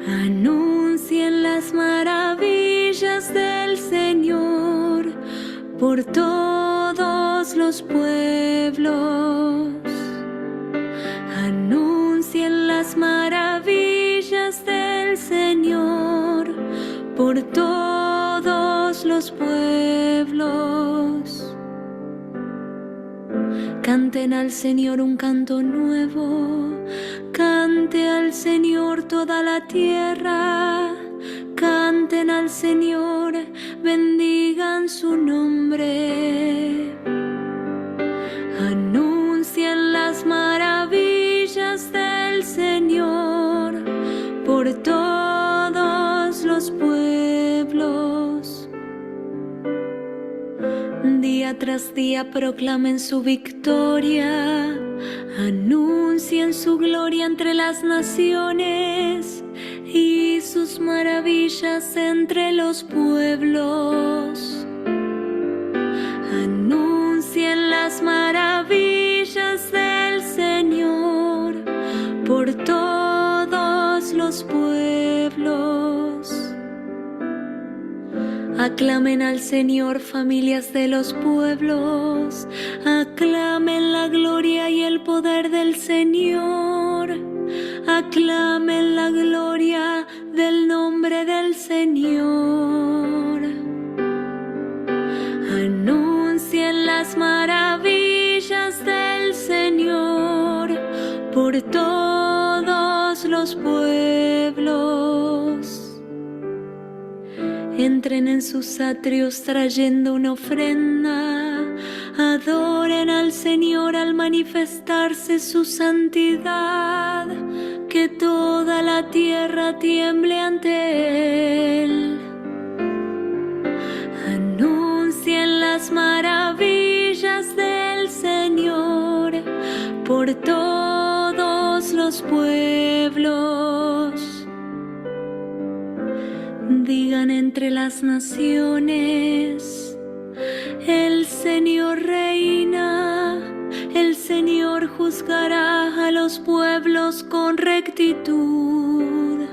Anuncien las maravillas del Señor por todos los pueblos. Anuncien las maravillas del Señor por todos los pueblos. Canten al Señor un canto nuevo, cante al Señor toda la tierra, canten al Señor, bendigan su nombre. Anuncien las maravillas del Señor por todos los pueblos. Día tras día proclamen su victoria, anuncien su gloria entre las naciones y sus maravillas entre los pueblos. Anuncien las maravillas del Señor por todos los pueblos. Aclamen al Señor, familias de los pueblos, aclamen la gloria y el poder del Señor, aclamen la gloria del nombre del Señor. Anuncien las maravillas del Señor por todos los pueblos. Entren en sus atrios trayendo una ofrenda, adoren al Señor al manifestarse su santidad, que toda la tierra tiemble ante Él. Anuncien las maravillas del Señor por todos los pueblos. Digan entre las naciones, El Señor reina, el Señor juzgará a los pueblos con rectitud.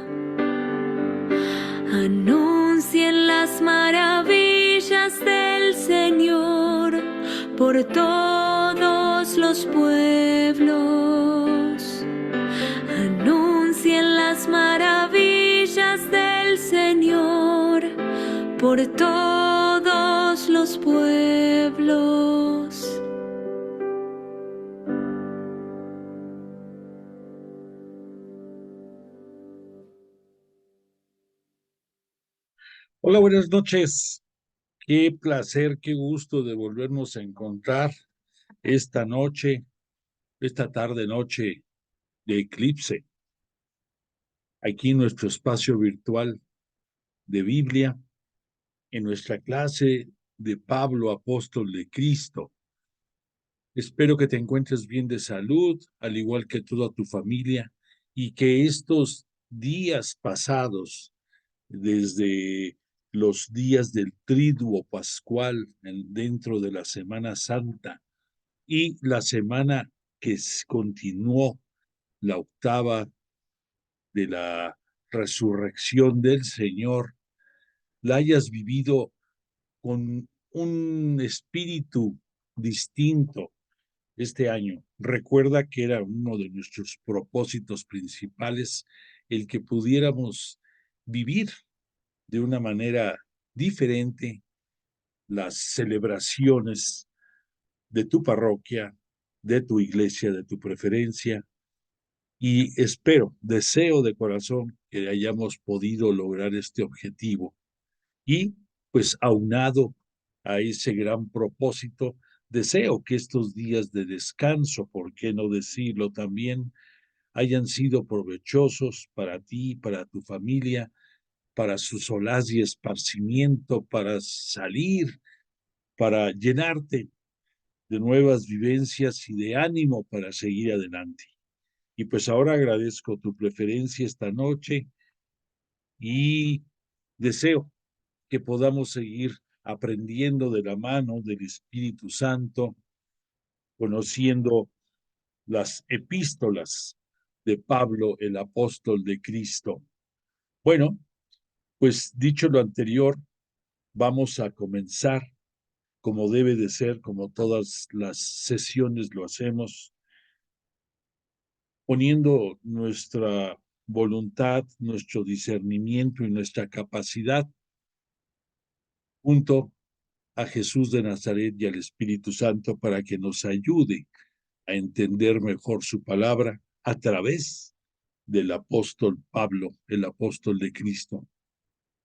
Anuncien las maravillas del Señor por todos los pueblos. Anuncien las maravillas del Señor por todos los pueblos. Hola, buenas noches. Qué placer, qué gusto de volvernos a encontrar esta noche, esta tarde-noche de eclipse, aquí en nuestro espacio virtual de Biblia, en nuestra clase de Pablo, apóstol de Cristo. Espero que te encuentres bien de salud, al igual que toda tu familia, y que estos días pasados, desde los días del Triduo Pascual dentro de la Semana Santa y la semana que continuó, la octava de la resurrección del Señor, la hayas vivido con un espíritu distinto este año. Recuerda que era uno de nuestros propósitos principales el que pudiéramos vivir de una manera diferente las celebraciones de tu parroquia, de tu iglesia, de tu preferencia, y espero, deseo de corazón que hayamos podido lograr este objetivo y pues aunado a ese gran propósito, deseo que estos días de descanso, por qué no decirlo también, hayan sido provechosos para ti, para tu familia, para su solaz y esparcimiento, para salir, para llenarte de nuevas vivencias y de ánimo para seguir adelante. Y pues ahora agradezco tu preferencia esta noche y deseo que podamos seguir aprendiendo de la mano del Espíritu Santo, conociendo las epístolas de Pablo, el apóstol de Cristo. Bueno, pues dicho lo anterior, vamos a comenzar como debe de ser, como todas las sesiones lo hacemos, poniendo nuestra voluntad, nuestro discernimiento y nuestra capacidad junto a Jesús de Nazaret y al Espíritu Santo para que nos ayude a entender mejor su palabra a través del apóstol Pablo, el apóstol de Cristo.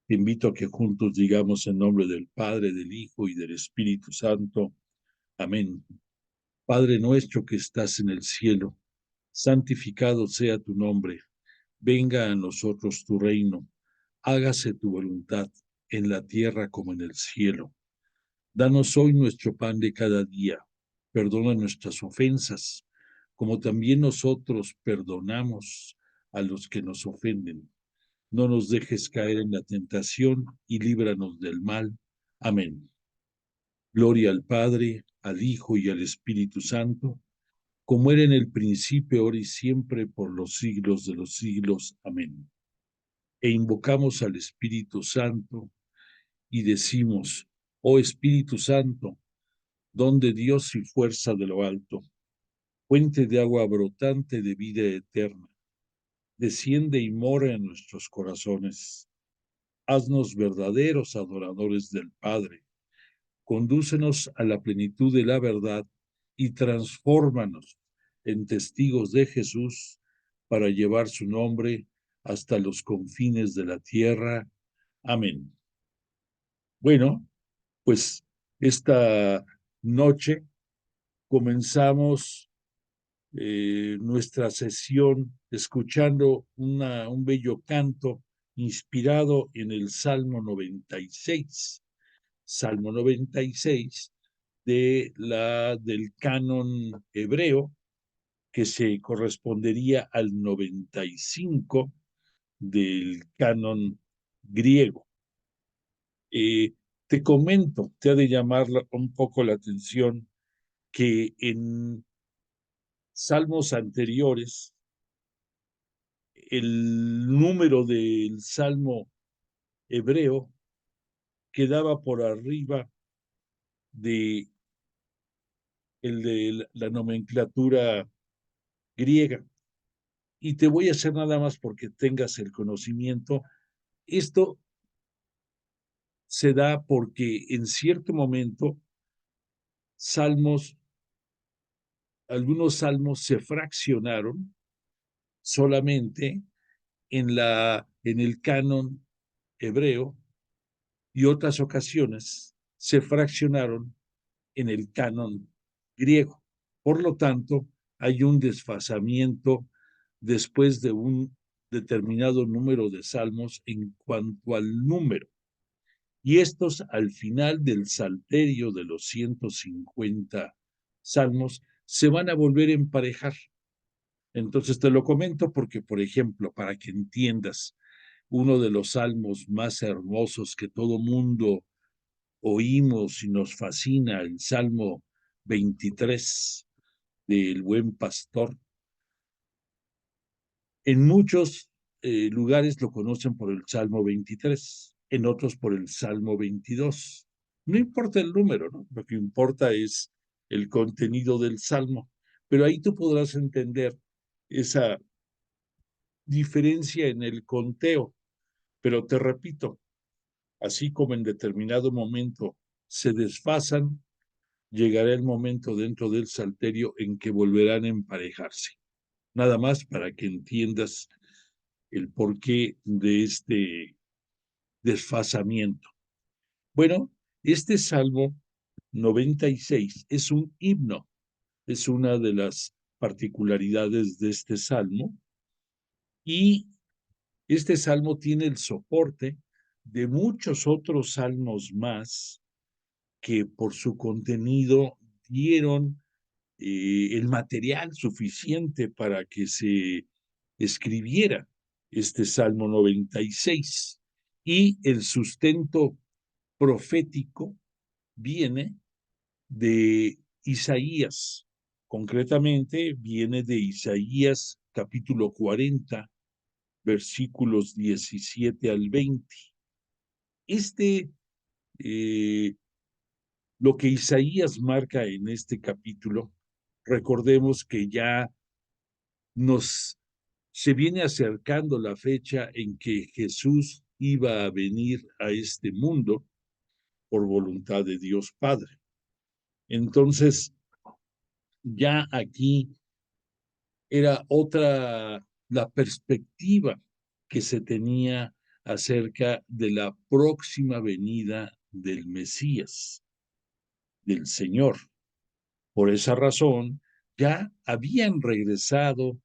Te invito a que juntos digamos en nombre del Padre, del Hijo y del Espíritu Santo. Amén. Padre nuestro que estás en el cielo, santificado sea tu nombre. Venga a nosotros tu reino. Hágase tu voluntad en la tierra como en el cielo. Danos hoy nuestro pan de cada día. Perdona nuestras ofensas, como también nosotros perdonamos a los que nos ofenden. No nos dejes caer en la tentación y líbranos del mal. Amén. Gloria al Padre, al Hijo y al Espíritu Santo, como era en el principio, ahora y siempre, por los siglos de los siglos. Amén. E invocamos al Espíritu Santo y decimos, oh Espíritu Santo, don de Dios y fuerza de lo alto, fuente de agua brotante de vida eterna, desciende y mora en nuestros corazones. Haznos verdaderos adoradores del Padre. Condúcenos a la plenitud de la verdad y transfórmanos en testigos de Jesús para llevar su nombre hasta los confines de la tierra. Amén. Bueno, pues esta noche comenzamos nuestra sesión escuchando un bello canto inspirado en el Salmo 96. Salmo 96 del canon hebreo, que se correspondería al 95 del canon griego. Te comento, te ha de llamar un poco la atención que en salmos anteriores, el número del salmo hebreo quedaba por arriba de el de la nomenclatura griega. Y te voy a hacer nada más porque tengas el conocimiento. Esto se da porque en cierto momento algunos salmos se fraccionaron solamente en el canon hebreo y otras ocasiones se fraccionaron en el canon griego. Por lo tanto, hay un desfasamiento después de un determinado número de salmos en cuanto al número. Y estos al final del salterio de los 150 salmos se van a volver a emparejar. Entonces te lo comento porque, por ejemplo, para que entiendas, uno de los salmos más hermosos que todo mundo oímos y nos fascina, el Salmo 23 del Buen Pastor. En muchos lugares lo conocen por el Salmo 23, en otros por el Salmo 22. No importa el número, ¿no? Lo que importa es el contenido del Salmo. Pero ahí tú podrás entender esa diferencia en el conteo. Pero te repito, así como en determinado momento se desfasan, llegará el momento dentro del salterio en que volverán a emparejarse. Nada más para que entiendas el porqué de este desfasamiento. Bueno, este Salmo 96 es un himno, es una de las particularidades de este Salmo, y este Salmo tiene el soporte de muchos otros salmos más que por su contenido dieron el material suficiente para que se escribiera este Salmo 96. Y el sustento profético viene de Isaías, concretamente viene de Isaías capítulo 40, versículos 17 al 20. Este, lo que Isaías marca en este capítulo, recordemos que ya se viene acercando la fecha en que Jesús iba a venir a este mundo por voluntad de Dios Padre. Entonces, ya aquí era otra la perspectiva que se tenía acerca de la próxima venida del Mesías, del Señor. Por esa razón, ya habían regresado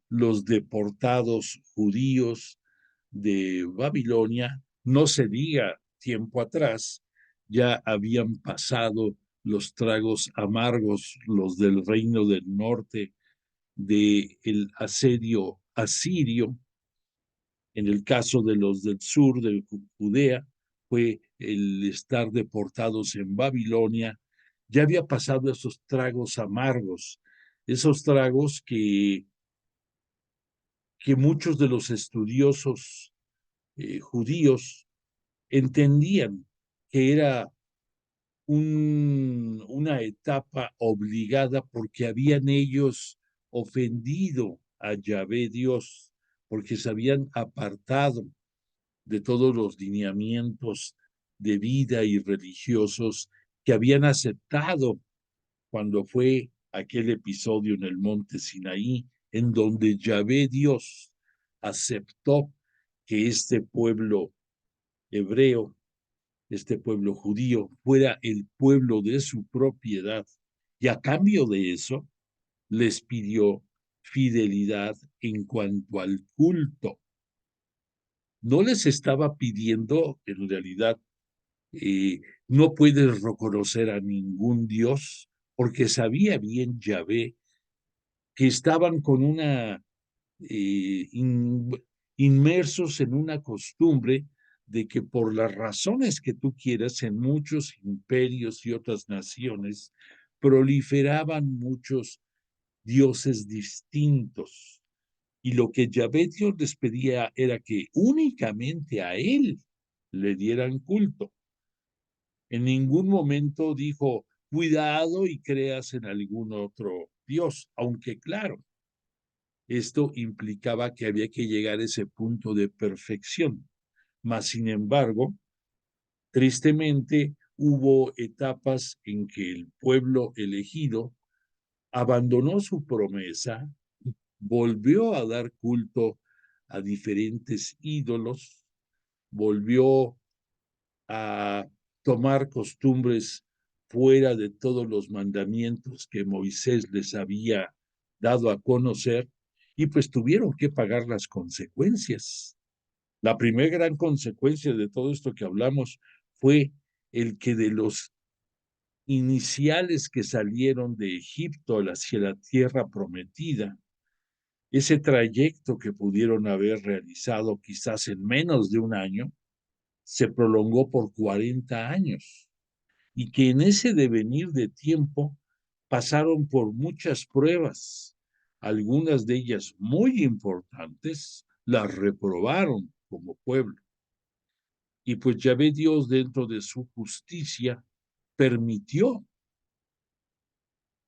los deportados judíos de Babilonia, no se diga tiempo atrás, ya habían pasado los tragos amargos, los del reino del norte, del asedio asirio. En el caso de los del sur de Judea, fue el estar deportados en Babilonia. Ya había pasado esos tragos amargos, esos tragos que muchos de los estudiosos judíos entendían que era una etapa obligada porque habían ellos ofendido a Yahvé Dios, porque se habían apartado de todos los lineamientos de vida y religiosos que habían aceptado cuando fue aquel episodio en el monte Sinaí, en donde Yahvé Dios aceptó que este pueblo hebreo, este pueblo judío, fuera el pueblo de su propiedad, y a cambio de eso les pidió fidelidad en cuanto al culto. No les estaba pidiendo, en realidad, no puedes reconocer a ningún Dios, porque sabía bien Yahvé que estaban con inmersos en una costumbre de que por las razones que tú quieras, en muchos imperios y otras naciones proliferaban muchos dioses distintos. Y lo que Yahvé Dios les pedía era que únicamente a él le dieran culto. En ningún momento dijo, cuidado y creas en algún otro Dios, aunque claro, esto implicaba que había que llegar a ese punto de perfección. Mas, sin embargo, tristemente hubo etapas en que el pueblo elegido abandonó su promesa, volvió a dar culto a diferentes ídolos, volvió a tomar costumbres fuera de todos los mandamientos que Moisés les había dado a conocer, y pues tuvieron que pagar las consecuencias. La primera gran consecuencia de todo esto que hablamos fue el que de los iniciales que salieron de Egipto hacia la tierra prometida, ese trayecto que pudieron haber realizado quizás en menos de un año, se prolongó por 40 años, y que en ese devenir de tiempo pasaron por muchas pruebas, algunas de ellas muy importantes, las reprobaron como pueblo. Y pues Yahvé Dios, dentro de su justicia, permitió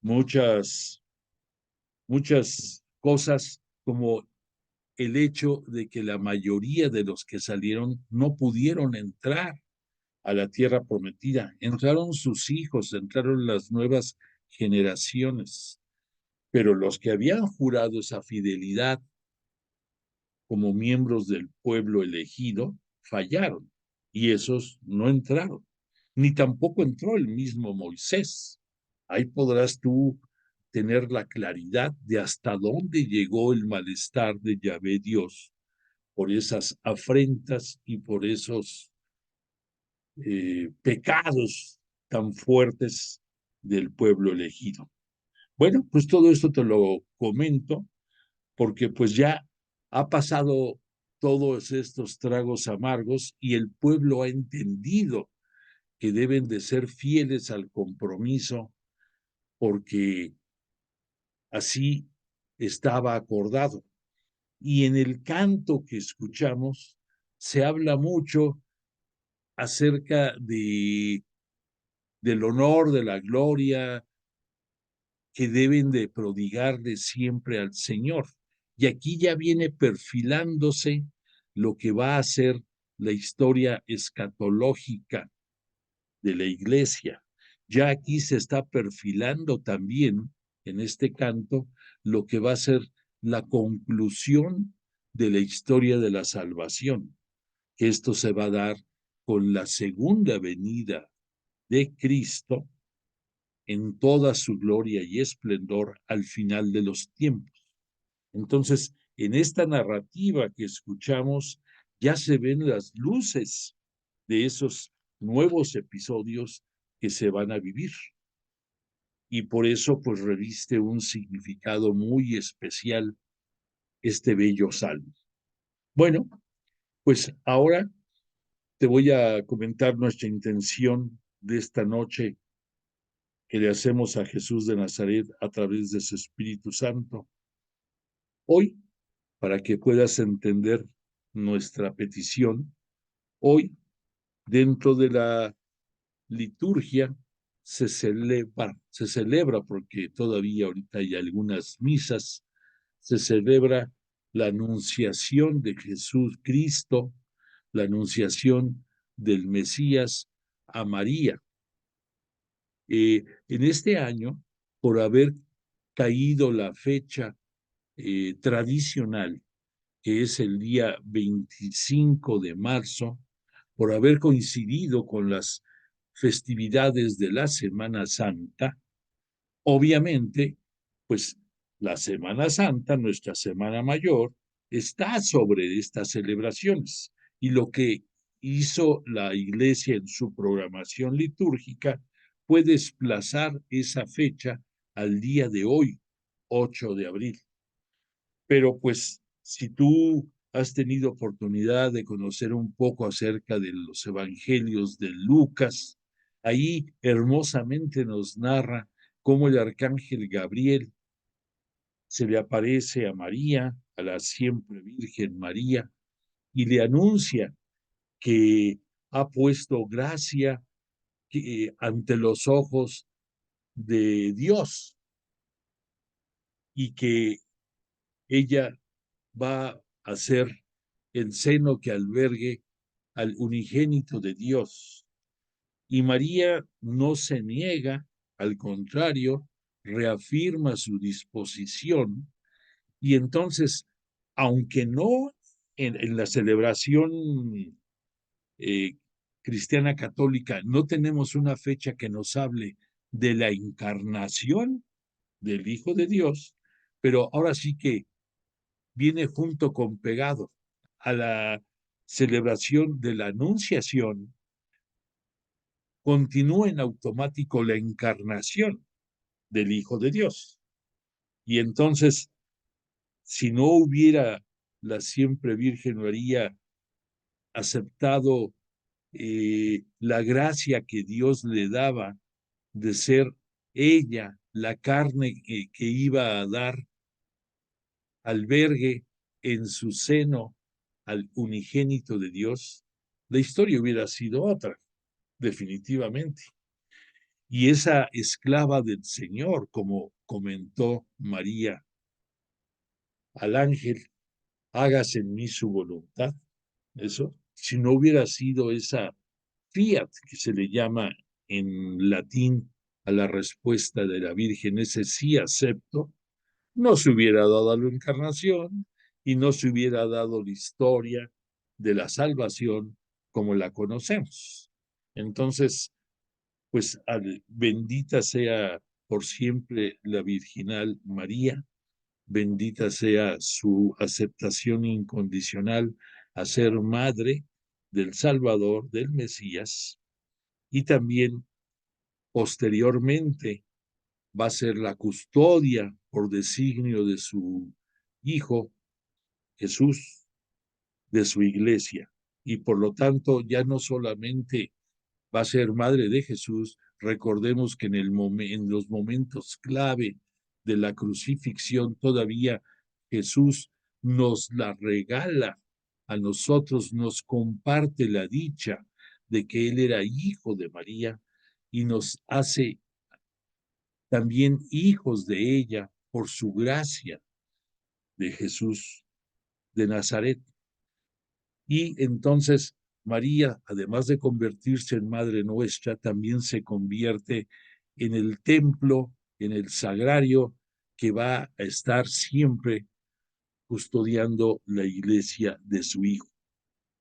muchas cosas, como el hecho de que la mayoría de los que salieron no pudieron entrar a la tierra prometida. Entraron sus hijos, entraron las nuevas generaciones, pero los que habían jurado esa fidelidad como miembros del pueblo elegido fallaron, y esos no entraron, ni tampoco entró el mismo Moisés. Ahí podrás tú tener la claridad de hasta dónde llegó el malestar de Yahvé Dios por esas afrentas y por esos pecados tan fuertes del pueblo elegido. Bueno, pues todo esto te lo comento porque pues ya ha pasado todos estos tragos amargos y el pueblo ha entendido que deben de ser fieles al compromiso, porque así estaba acordado. Y en el canto que escuchamos se habla mucho acerca del honor, de la gloria que deben de prodigarle siempre al Señor. Y aquí ya viene perfilándose lo que va a ser la historia escatológica de la iglesia. Ya aquí se está perfilando también en este canto lo que va a ser la conclusión de la historia de la salvación, que esto se va a dar con la segunda venida de Cristo en toda su gloria y esplendor al final de los tiempos. Entonces, en esta narrativa que escuchamos, ya se ven las luces de esos nuevos episodios que se van a vivir. Y por eso, pues, reviste un significado muy especial este bello salmo. Bueno, pues ahora te voy a comentar nuestra intención de esta noche que le hacemos a Jesús de Nazaret a través de su Espíritu Santo. Hoy, para que puedas entender nuestra petición, hoy, dentro de la liturgia, se celebra, porque todavía ahorita hay algunas misas, se celebra la anunciación de Jesús Cristo, la anunciación del Mesías a María. En este año, por haber caído la fecha tradicional, que es el día 25 de marzo, por haber coincidido con las festividades de la Semana Santa, obviamente, pues la Semana Santa, nuestra Semana Mayor, está sobre estas celebraciones. Y lo que hizo la Iglesia en su programación litúrgica fue desplazar esa fecha al día de hoy, 8 de abril. Pero pues si tú has tenido oportunidad de conocer un poco acerca de los evangelios de Lucas, ahí hermosamente nos narra cómo el arcángel Gabriel se le aparece a María, a la siempre Virgen María, y le anuncia que ha puesto gracia ante los ojos de Dios y que ella va a ser el seno que albergue al unigénito de Dios. Y María no se niega, al contrario, reafirma su disposición y entonces, aunque no en la celebración eh, cristiana católica, no tenemos una fecha que nos hable de la encarnación del Hijo de Dios, pero ahora sí que viene junto con pegado a la celebración de la Anunciación, continúa en automático la encarnación del Hijo de Dios. Y entonces, si no hubiera la siempre Virgen María aceptado la gracia que Dios le daba de ser ella la carne que iba a dar albergue en su seno al unigénito de Dios, la historia hubiera sido otra, definitivamente. Y esa esclava del Señor, como comentó María al ángel, hágase en mí su voluntad. Eso, si no hubiera sido esa fiat que se le llama en latín a la respuesta de la Virgen, ese sí acepto, no se hubiera dado la encarnación y no se hubiera dado la historia de la salvación como la conocemos. Entonces, pues bendita sea por siempre la Virginal María, bendita sea su aceptación incondicional a ser madre del Salvador, del Mesías, y también posteriormente va a ser la custodia por designio de su Hijo Jesús, de su iglesia. Y por lo tanto ya no solamente va a ser madre de Jesús, recordemos que en los momentos clave de la crucifixión todavía Jesús nos la regala a nosotros, nos comparte la dicha de que Él era hijo de María y nos hace también hijos de ella por su gracia de Jesús de Nazaret. Y entonces María, además de convertirse en Madre Nuestra, también se convierte en el templo, en el sagrario que va a estar siempre custodiando la iglesia de su Hijo.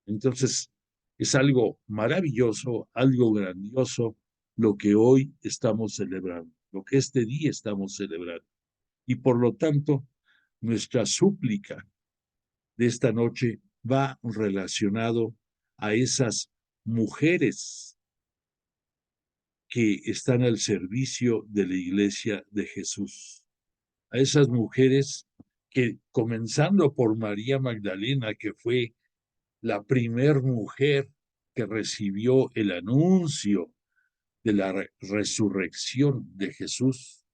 Entonces, es algo maravilloso, algo grandioso lo que hoy estamos celebrando, lo que este día estamos celebrando. Y por lo tanto, nuestra súplica de esta noche va relacionado a esas mujeres que están al servicio de la iglesia de Jesús, a esas mujeres que, comenzando por María Magdalena, que fue la primer mujer que recibió el anuncio de la resurrección de Jesús,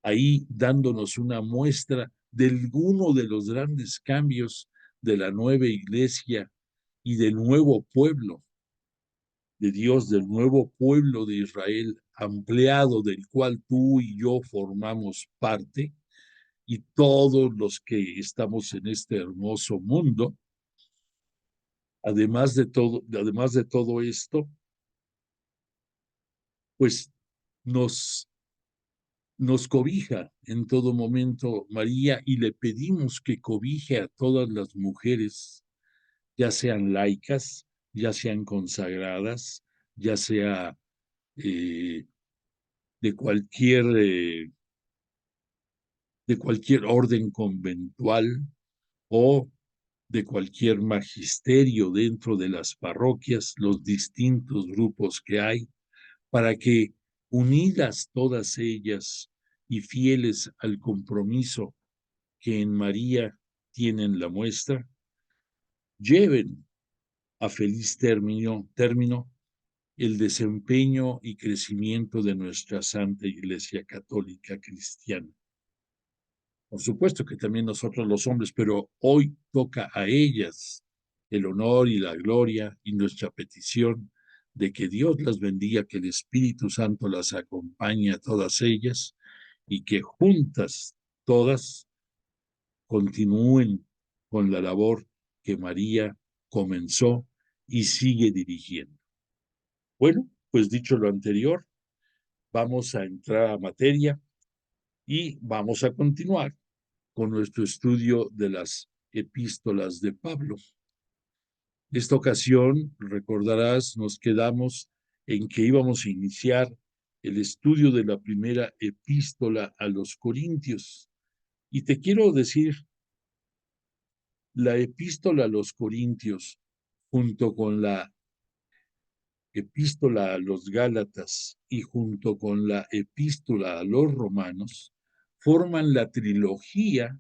ahí dándonos una muestra de alguno de los grandes cambios de la nueva iglesia y del nuevo pueblo de Dios, del nuevo pueblo de Israel, ampliado del cual tú y yo formamos parte, y todos los que estamos en este hermoso mundo. Además de todo esto, pues nos cobija en todo momento María y le pedimos que cobije a todas las mujeres, ya sean laicas, ya sean consagradas, ya sea eh, de cualquier orden conventual o de cualquier magisterio dentro de las parroquias, los distintos grupos que hay, para que unidas todas ellas y fieles al compromiso que en María tienen la muestra, lleven a feliz término el desempeño y crecimiento de nuestra Santa Iglesia Católica Cristiana. Por supuesto que también nosotros los hombres, pero hoy toca a ellas el honor y la gloria y nuestra petición de que Dios las bendiga, que el Espíritu Santo las acompañe a todas ellas y que juntas todas continúen con la labor que María comenzó y sigue dirigiendo. Bueno, pues dicho lo anterior, vamos a entrar a materia y vamos a continuar con nuestro estudio de las epístolas de Pablo. Esta ocasión, recordarás, nos quedamos en que íbamos a iniciar el estudio de la primera epístola a los Corintios. Y te quiero decir, la epístola a los Corintios, junto con la epístola a los Gálatas y junto con la epístola a los Romanos, forman la trilogía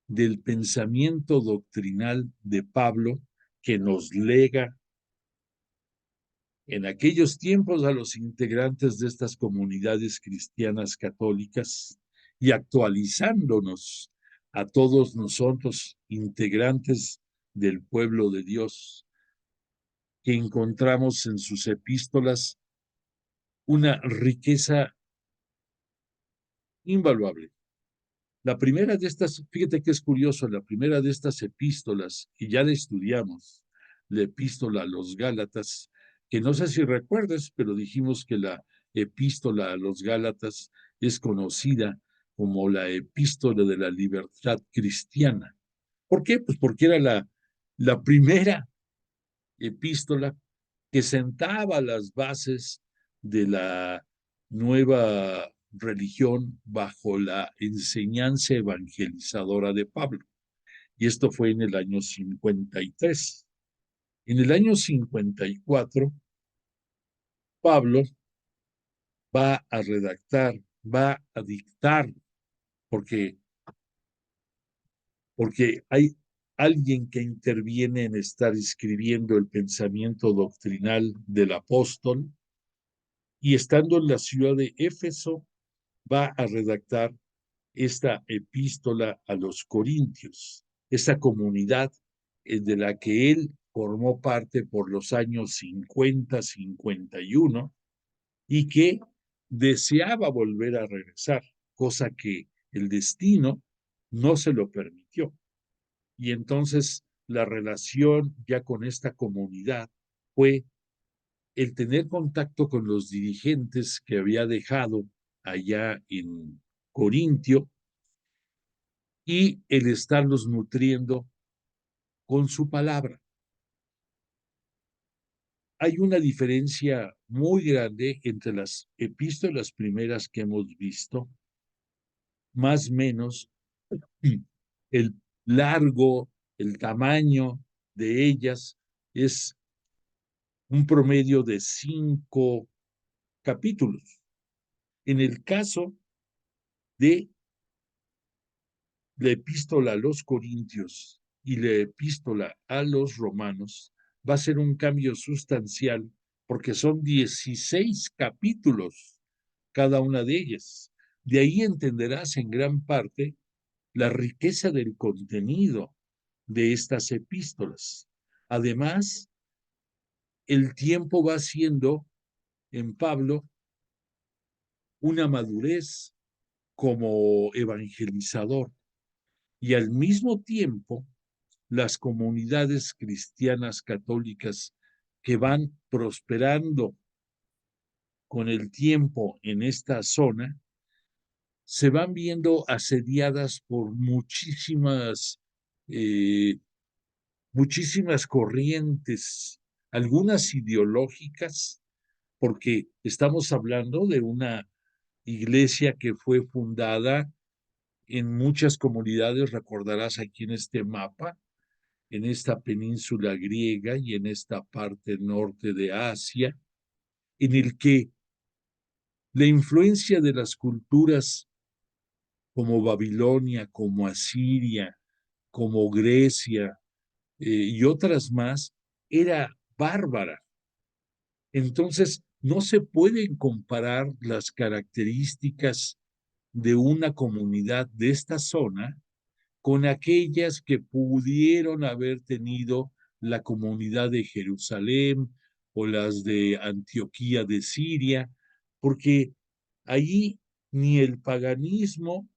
del pensamiento doctrinal de Pablo que nos lega en aquellos tiempos a los integrantes de estas comunidades cristianas católicas y actualizándonos a todos nosotros, integrantes del pueblo de Dios, que encontramos en sus epístolas una riqueza invaluable. La primera de estas, fíjate que es curioso, la primera de estas epístolas, y ya la estudiamos, la epístola a los Gálatas, que no sé si recuerdas, pero dijimos que la epístola a los Gálatas es conocida como la epístola de la libertad cristiana. ¿Por qué? Pues porque era la primera epístola que sentaba las bases de la nueva religión bajo la enseñanza evangelizadora de Pablo. Y esto fue en el año 53. En el año 54, Pablo va a redactar, va a dictar, porque hay alguien que interviene en estar escribiendo el pensamiento doctrinal del apóstol, y estando en la ciudad de Éfeso, va a redactar esta epístola a los Corintios, esa comunidad de la que él formó parte por los años 50, 51, y que deseaba volver a regresar, cosa que el destino no se lo permitió. Y entonces la relación ya con esta comunidad fue el tener contacto con los dirigentes que había dejado allá en Corintio y el estarlos nutriendo con su palabra. Hay una diferencia muy grande entre las epístolas primeras que hemos visto, más o menos el largo, el tamaño de ellas es un promedio de 5 capítulos. En el caso de la epístola a los Corintios y la epístola a los Romanos, va a ser un cambio sustancial porque son 16 capítulos cada una de ellas. De ahí entenderás en gran parte la riqueza del contenido de estas epístolas. Además, el tiempo va siendo en Pablo una madurez como evangelizador y al mismo tiempo las comunidades cristianas católicas que van prosperando con el tiempo en esta zona se van viendo asediadas por muchísimas corrientes, algunas ideológicas, porque estamos hablando de una iglesia que fue fundada en muchas comunidades, recordarás aquí en este mapa, en esta península griega y en esta parte norte de Asia, en el que la influencia de las culturas como Babilonia, como Asiria, como Grecia, y otras más, era bárbara. Entonces, no se pueden comparar las características de una comunidad de esta zona con aquellas que pudieron haber tenido la comunidad de Jerusalén o las de Antioquía de Siria, porque allí ni el paganismo,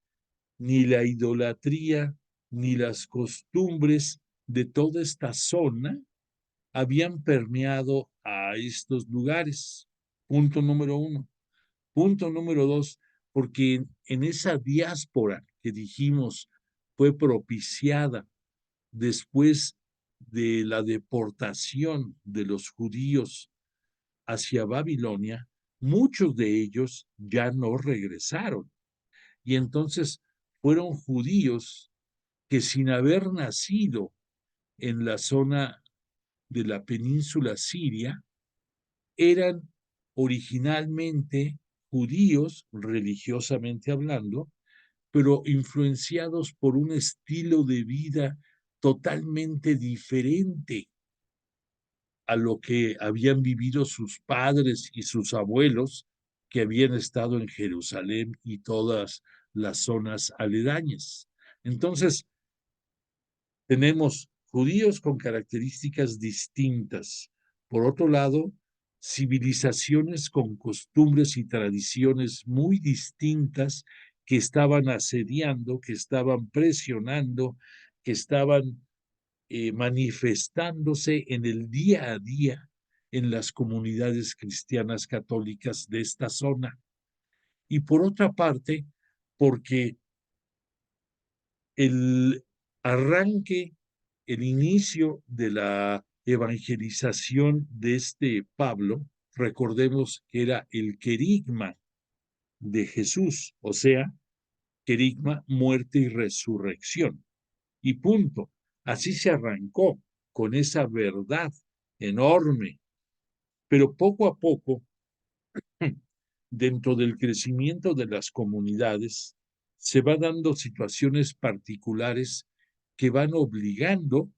ni la idolatría, ni las costumbres de toda esta zona habían permeado a estos lugares. Punto número uno. Punto número dos, porque en esa diáspora que dijimos fue propiciada después de la deportación de los judíos hacia Babilonia, muchos de ellos ya no regresaron. Y entonces fueron judíos que sin haber nacido en la zona de la península siria, eran originalmente judíos, religiosamente hablando, pero influenciados por un estilo de vida totalmente diferente a lo que habían vivido sus padres y sus abuelos que habían estado en Jerusalén y todas las zonas aledañas. Entonces, tenemos judíos con características distintas. Por otro lado, civilizaciones con costumbres y tradiciones muy distintas que estaban asediando, que estaban presionando, que estaban manifestándose en el día a día en las comunidades cristianas católicas de esta zona. Y por otra parte, porque el arranque, el inicio de la evangelización de este Pablo, recordemos que era el querigma de Jesús, o sea, querigma, muerte y resurrección. Y punto. Así se arrancó con esa verdad enorme. Pero poco a poco, dentro del crecimiento de las comunidades, se van dando situaciones particulares que van obligando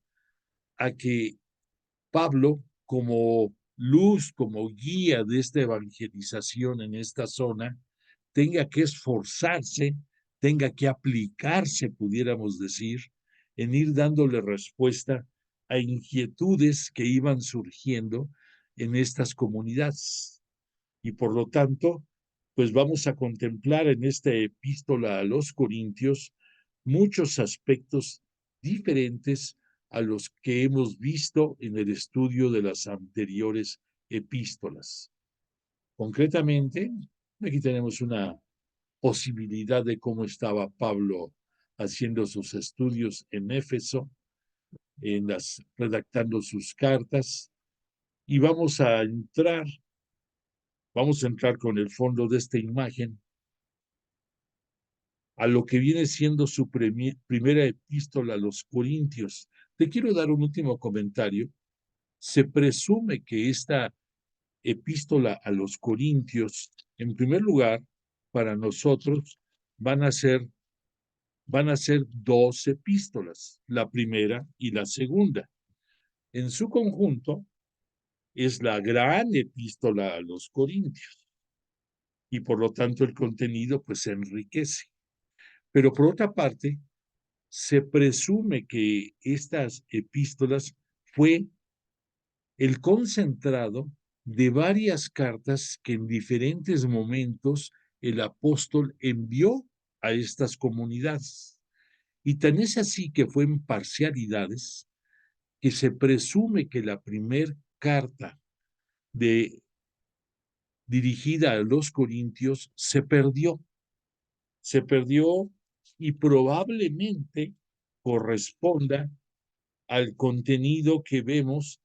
a que Pablo, como luz, como guía de esta evangelización en esta zona, tenga que esforzarse, tenga que aplicarse, pudiéramos decir, en ir dándole respuesta a inquietudes que iban surgiendo en estas comunidades. Y por lo tanto, pues vamos a contemplar en esta epístola a los Corintios muchos aspectos diferentes a los que hemos visto en el estudio de las anteriores epístolas. Concretamente, aquí tenemos una posibilidad de cómo estaba Pablo haciendo sus estudios en Éfeso, redactando sus cartas, y vamos a entrar con el fondo de esta imagen a lo que viene siendo su primera epístola a los Corintios. Te quiero dar un último comentario. Se presume que esta epístola a los Corintios, en primer lugar, para nosotros van a ser dos epístolas, la primera y la segunda. En su conjunto es la gran epístola a los Corintios y por lo tanto el contenido pues se enriquece. Pero por otra parte, se presume que estas epístolas fue el concentrado de varias cartas que en diferentes momentos el apóstol envió a estas comunidades. Y tan es así que fue en parcialidades que se presume que la primer carta dirigida a los corintios se perdió y probablemente corresponda al contenido que vemos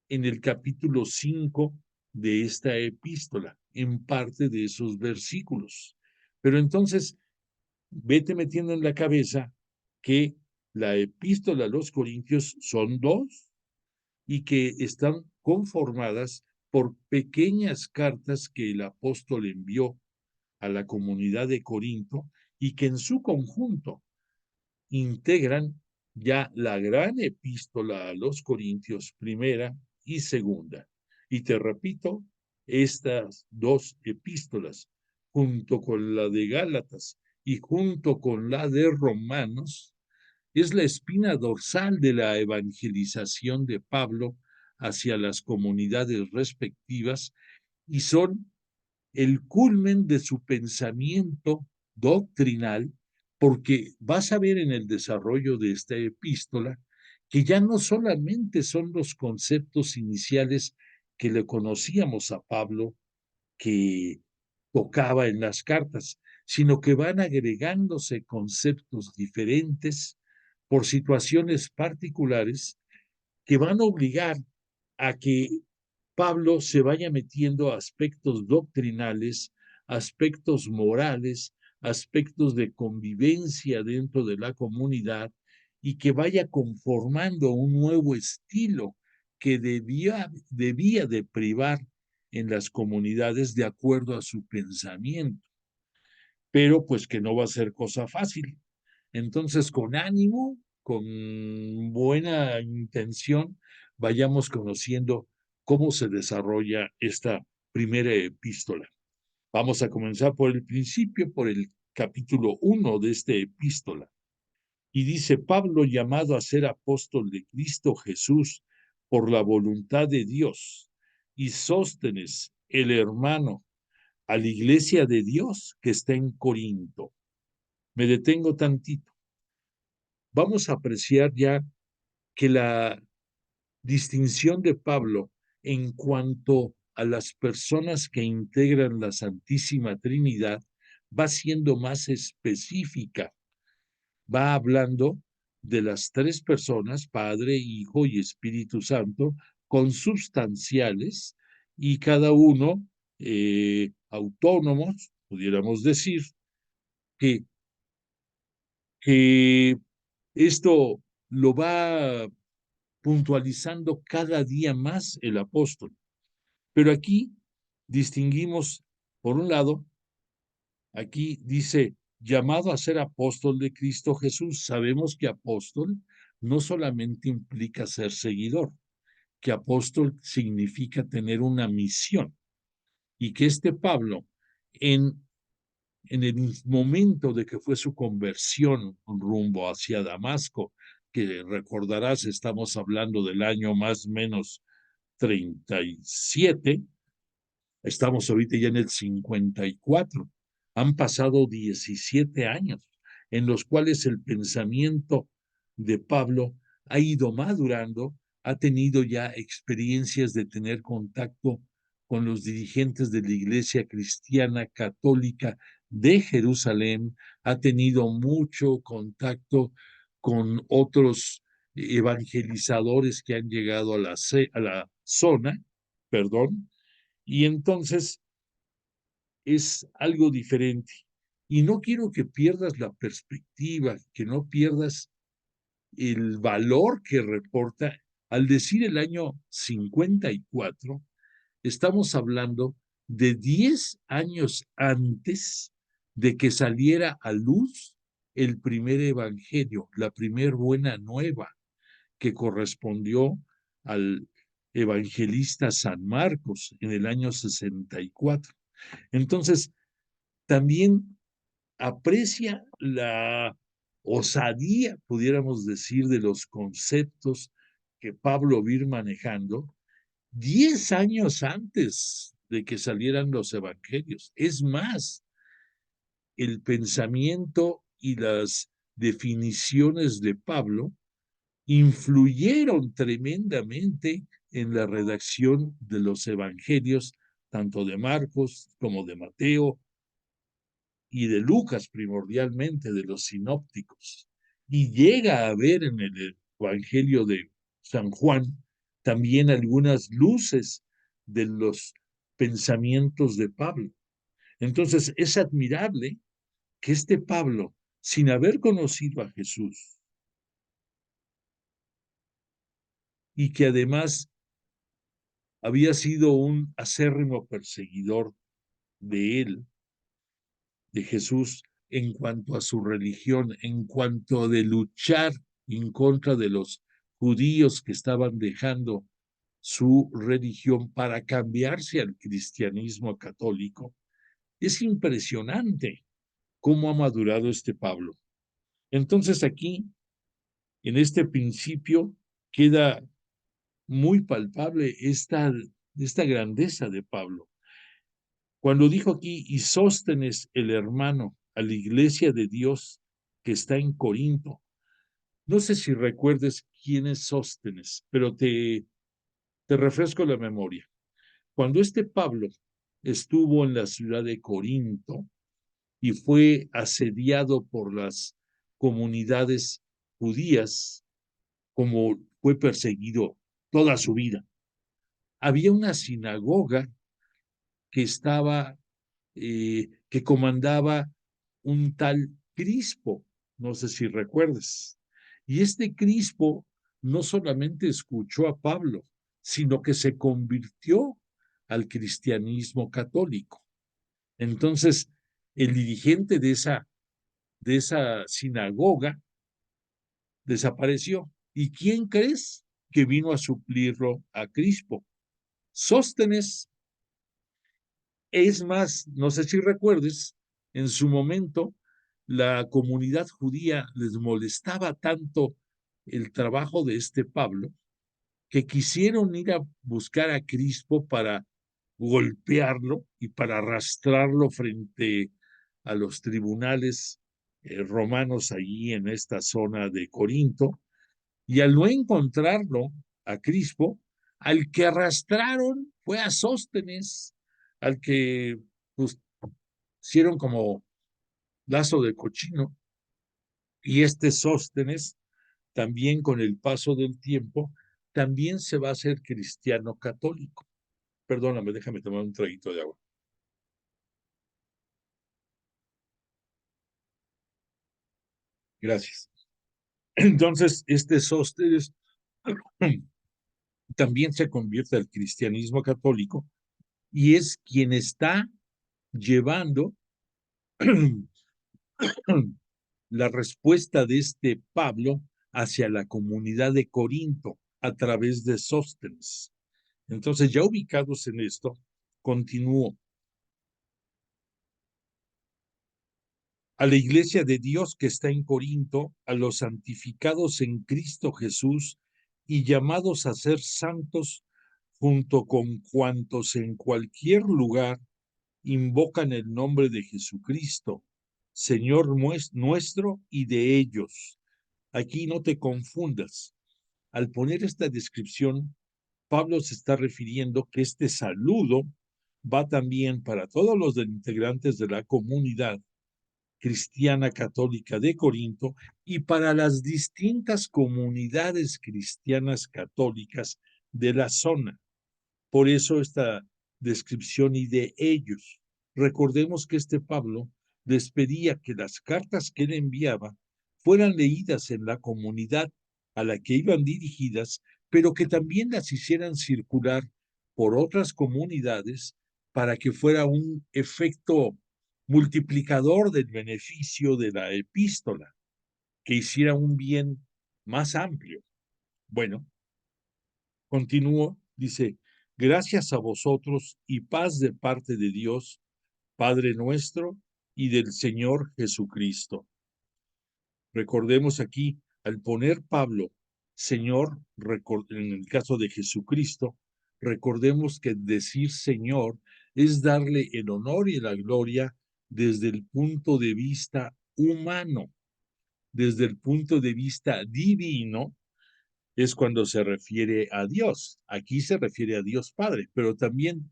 en el capítulo 5 de esta epístola, en parte de esos versículos. Pero entonces, vete metiendo en la cabeza que la epístola a los Corintios son dos y que están conformadas por pequeñas cartas que el apóstol envió a la comunidad de Corinto y que en su conjunto integran ya la gran epístola a los Corintios, primera y segunda. Y te repito, estas dos epístolas, junto con la de Gálatas y junto con la de Romanos, es la espina dorsal de la evangelización de Pablo hacia las comunidades respectivas y son el culmen de su pensamiento doctrinal, porque vas a ver en el desarrollo de esta epístola que ya no solamente son los conceptos iniciales que le conocíamos a Pablo, que tocaba en las cartas, sino que van agregándose conceptos diferentes por situaciones particulares que van a obligar a que Pablo se vaya metiendo aspectos doctrinales, aspectos morales, aspectos de convivencia dentro de la comunidad y que vaya conformando un nuevo estilo que debía de privar en las comunidades de acuerdo a su pensamiento, pero pues que no va a ser cosa fácil. Entonces, con ánimo, con buena intención, vayamos conociendo cómo se desarrolla esta primera epístola. Vamos a comenzar por el principio, por el capítulo 1 de esta epístola. Y dice, Pablo, llamado a ser apóstol de Cristo Jesús por la voluntad de Dios, y Sóstenes, el hermano, a la iglesia de Dios que está en Corinto. Me detengo tantito. Vamos a apreciar ya que la distinción de Pablo en cuanto a las personas que integran la Santísima Trinidad va siendo más específica. Va hablando de las tres personas, Padre, Hijo y Espíritu Santo, consubstanciales y cada uno autónomos, pudiéramos decir, que, que esto lo va puntualizando cada día más el apóstol. Pero aquí distinguimos, por un lado, aquí dice, llamado a ser apóstol de Cristo Jesús. Sabemos que apóstol no solamente implica ser seguidor, que apóstol significa tener una misión y que este Pablo, en el momento de que fue su conversión rumbo hacia Damasco, que recordarás, estamos hablando del año más o menos 37, estamos ahorita ya en el 54. Han pasado 17 años en los cuales el pensamiento de Pablo ha ido madurando, ha tenido ya experiencias de tener contacto con los dirigentes de la Iglesia Cristiana Católica de Jerusalén, ha tenido mucho contacto con otros evangelizadores que han llegado a la zona, perdón, y entonces es algo diferente. Y no quiero que pierdas la perspectiva, que no pierdas el valor que reporta. Al decir el año 54, estamos hablando de 10 años antes de que saliera a luz el primer evangelio, la primer buena nueva, que correspondió al evangelista San Marcos en el año 64. Entonces, también aprecia la osadía, pudiéramos decir, de los conceptos que Pablo va a ir manejando 10 años antes de que salieran los evangelios. Es más, el pensamiento y las definiciones de Pablo influyeron tremendamente en la redacción de los evangelios, tanto de Marcos como de Mateo y de Lucas primordialmente, de los sinópticos. Y llega a ver en el evangelio de San Juan también algunas luces de los pensamientos de Pablo. Entonces es admirable que este Pablo, sin haber conocido a Jesús, y que además había sido un acérrimo perseguidor de él, de Jesús, en cuanto a su religión, en cuanto de luchar en contra de los judíos que estaban dejando su religión para cambiarse al cristianismo católico. Es impresionante cómo ha madurado este Pablo. Entonces aquí, en este principio, queda muy palpable esta grandeza de Pablo. Cuando dijo aquí, y Sóstenes el hermano a la iglesia de Dios que está en Corinto, no sé si recuerdes quién es Sóstenes, pero te refresco la memoria. Cuando este Pablo estuvo en la ciudad de Corinto y fue asediado por las comunidades judías, como fue perseguido toda su vida, había una sinagoga que estaba, que comandaba un tal Crispo, no sé si recuerdes. Y este Crispo no solamente escuchó a Pablo, sino que se convirtió al cristianismo católico. Entonces, el dirigente de esa sinagoga desapareció. ¿Y quién crees que vino a suplirlo a Crispo? Sóstenes. Es más, no sé si recuerdes, en su momento la comunidad judía les molestaba tanto el trabajo de este Pablo que quisieron ir a buscar a Crispo para golpearlo y para arrastrarlo frente a los tribunales romanos allí en esta zona de Corinto. Y al no encontrarlo a Crispo, al que arrastraron fue a Sóstenes, al que pues, hicieron como lazo de cochino. Y este Sóstenes, también con el paso del tiempo, también se va a hacer cristiano católico. Perdóname, déjame tomar un traguito de agua. Gracias. Entonces, este Sóstenes también se convierte al cristianismo católico y es quien está llevando la respuesta de este Pablo hacia la comunidad de Corinto a través de Sóstenes. Entonces, ya ubicados en esto, continúo. A la iglesia de Dios que está en Corinto, a los santificados en Cristo Jesús y llamados a ser santos junto con cuantos en cualquier lugar invocan el nombre de Jesucristo, Señor nuestro y de ellos. Aquí no te confundas. Al poner esta descripción, Pablo se está refiriendo que este saludo va también para todos los integrantes de la comunidad cristiana católica de Corinto y para las distintas comunidades cristianas católicas de la zona. Por eso esta descripción y de ellos. Recordemos que este Pablo les pedía que las cartas que él enviaba fueran leídas en la comunidad a la que iban dirigidas, pero que también las hicieran circular por otras comunidades para que fuera un efecto multiplicador del beneficio de la epístola, que hiciera un bien más amplio. Bueno, continúo, dice, gracias a vosotros y paz de parte de Dios, Padre nuestro, y del Señor Jesucristo. Recordemos aquí, al poner Pablo, Señor, en el caso de Jesucristo, recordemos que decir Señor es darle el honor y la gloria desde el punto de vista humano. Desde el punto de vista divino, es cuando se refiere a Dios. Aquí se refiere a Dios Padre, pero también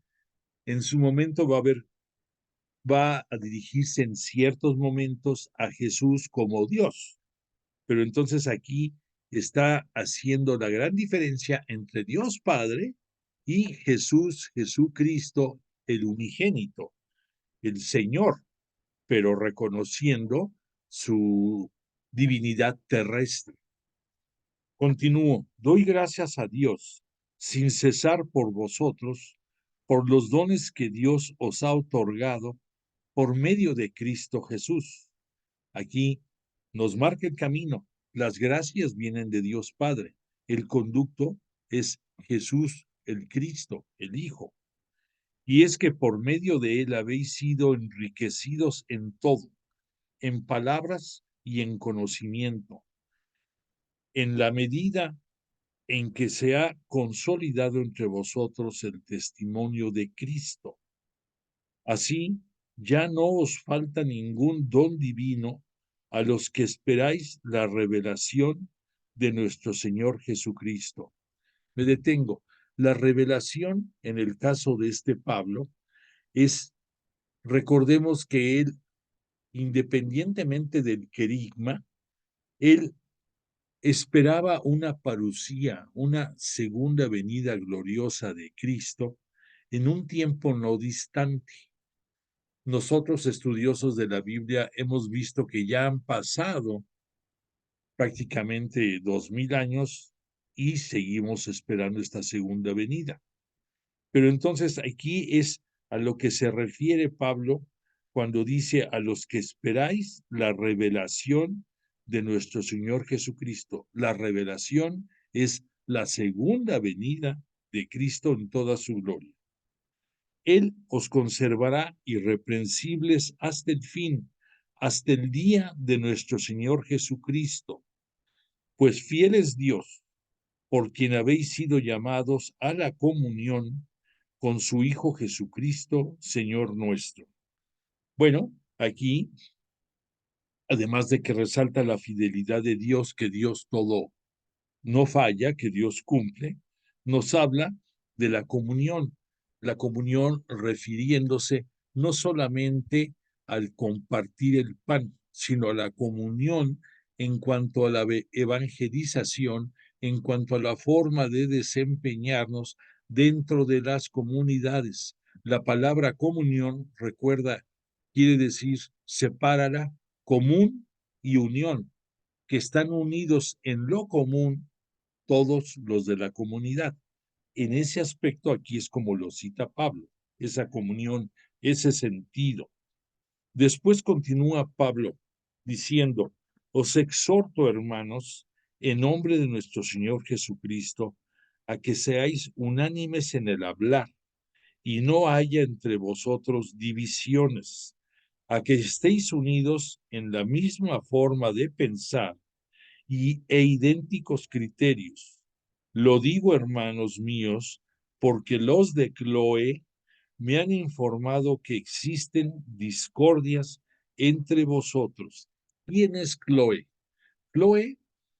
en su momento va a dirigirse en ciertos momentos a Jesús como Dios. Pero entonces aquí está haciendo la gran diferencia entre Dios Padre y Jesús, Jesucristo, el unigénito, el Señor, pero reconociendo su divinidad terrestre. Continúo, doy gracias a Dios sin cesar por vosotros, por los dones que Dios os ha otorgado por medio de Cristo Jesús. Aquí nos marca el camino. Las gracias vienen de Dios Padre. El conducto es Jesús, el Cristo, el Hijo. Y es que por medio de él habéis sido enriquecidos en todo, en palabras y en conocimiento, en la medida en que se ha consolidado entre vosotros el testimonio de Cristo. Así, ya no os falta ningún don divino a los que esperáis la revelación de nuestro Señor Jesucristo. Me detengo. La revelación, en el caso de este Pablo, es, recordemos que él, independientemente del querigma, él esperaba una parucía, una segunda venida gloriosa de Cristo en un tiempo no distante. Nosotros, estudiosos de la Biblia, hemos visto que ya han pasado prácticamente 2000 años y seguimos esperando esta segunda venida. Pero entonces aquí es a lo que se refiere Pablo cuando dice a los que esperáis la revelación de nuestro Señor Jesucristo. La revelación es la segunda venida de Cristo en toda su gloria. Él os conservará irreprensibles hasta el fin, hasta el día de nuestro Señor Jesucristo. Pues fiel es Dios, por quien habéis sido llamados a la comunión con su Hijo Jesucristo, Señor nuestro. Bueno, aquí, además de que resalta la fidelidad de Dios, que Dios todo no falla, que Dios cumple, nos habla de la comunión refiriéndose no solamente al compartir el pan, sino a la comunión en cuanto a la evangelización, en cuanto a la forma de desempeñarnos dentro de las comunidades. La palabra comunión, recuerda, quiere decir sepárala, común y unión, que están unidos en lo común todos los de la comunidad. En ese aspecto aquí es como lo cita Pablo, esa comunión, ese sentido. Después continúa Pablo diciendo, os exhorto, hermanos, en nombre de nuestro Señor Jesucristo, a que seáis unánimes en el hablar y no haya entre vosotros divisiones, a que estéis unidos en la misma forma de pensar e idénticos criterios. Lo digo, hermanos míos, porque los de Cloé me han informado que existen discordias entre vosotros. ¿Quién es Cloé? Cloé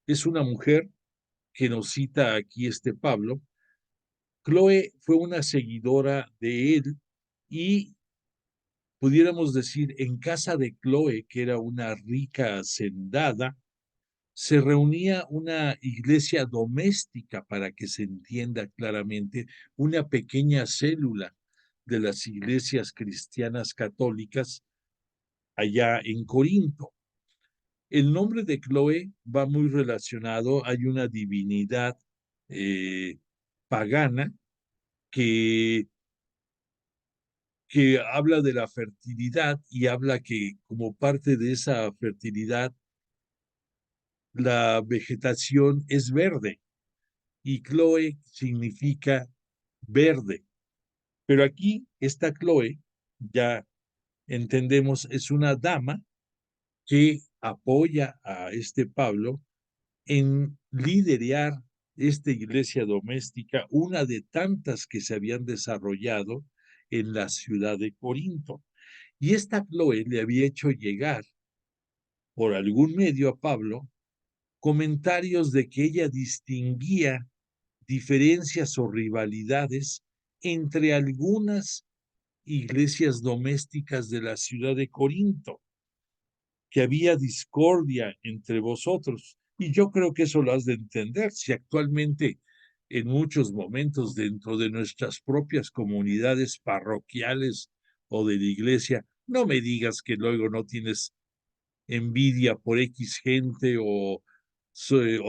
es una mujer que nos cita aquí este Pablo. Cloé fue una seguidora de él y pudiéramos decir en casa de Cloé, que era una rica hacendada, se reunía una iglesia doméstica, para que se entienda claramente, una pequeña célula de las iglesias cristianas católicas allá en Corinto. El nombre de Cloé va muy relacionado, hay una divinidad pagana que habla de la fertilidad y habla que como parte de esa fertilidad la vegetación es verde y Chloe significa verde. Pero aquí esta Chloe, ya entendemos, es una dama que apoya a este Pablo en liderar esta iglesia doméstica, una de tantas que se habían desarrollado en la ciudad de Corinto. Y esta Chloe le había hecho llegar por algún medio a Pablo comentarios de que ella distinguía diferencias o rivalidades entre algunas iglesias domésticas de la ciudad de Corinto, que había discordia entre vosotros. Y yo creo que eso lo has de entender. Si actualmente en muchos momentos dentro de nuestras propias comunidades parroquiales o de la iglesia, no me digas que luego no tienes envidia por X gente o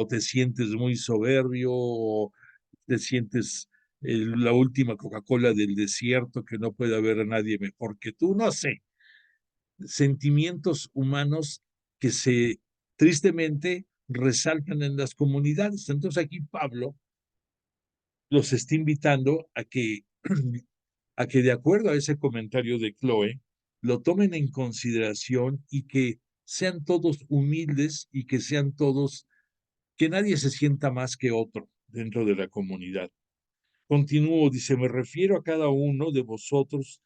te sientes muy soberbio o te sientes la última Coca-Cola del desierto, que no puede haber a nadie mejor que tú, no sé, sentimientos humanos que tristemente resaltan en las comunidades. Entonces aquí Pablo los está invitando a que de acuerdo a ese comentario de Chloe, lo tomen en consideración y que sean todos humildes y que sean todos, que nadie se sienta más que otro dentro de la comunidad. Continúo, dice, me refiero a cada uno de vosotros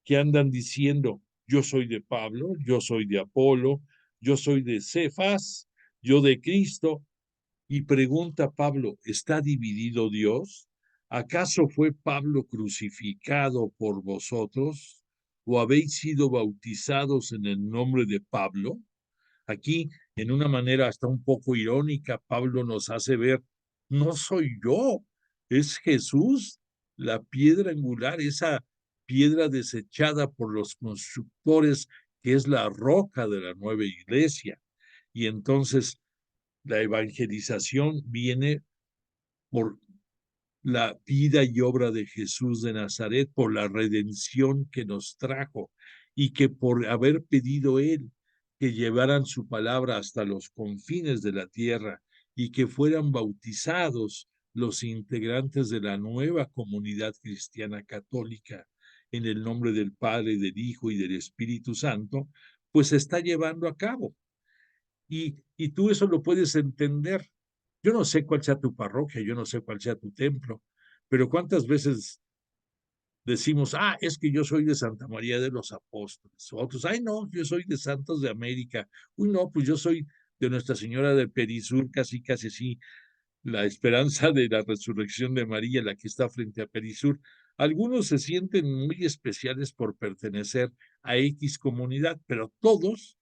que andan diciendo, yo soy de Pablo, yo soy de Apolo, yo soy de Cefas, yo de Cristo. Y pregunta Pablo, ¿está dividido Dios? ¿Acaso fue Pablo crucificado por vosotros? ¿O habéis sido bautizados en el nombre de Pablo? Aquí, en una manera hasta un poco irónica, Pablo nos hace ver, no soy yo, es Jesús, la piedra angular, esa piedra desechada por los constructores, que es la roca de la nueva iglesia. Y entonces la evangelización viene por la vida y obra de Jesús de Nazaret, por la redención que nos trajo y que por haber pedido Él que llevaran su palabra hasta los confines de la tierra y que fueran bautizados los integrantes de la nueva comunidad cristiana católica en el nombre del Padre, del Hijo y del Espíritu Santo, pues se está llevando a cabo. Y tú eso lo puedes entender. Yo no sé cuál sea tu parroquia, yo no sé cuál sea tu templo, pero cuántas veces decimos, es que yo soy de Santa María de los Apóstoles, otros, ay no, yo soy de Santos de América, uy no, pues yo soy de Nuestra Señora de Perisur, casi casi sí, la esperanza de la resurrección de María, la que está frente a Perisur. Algunos se sienten muy especiales por pertenecer a X comunidad, pero todos,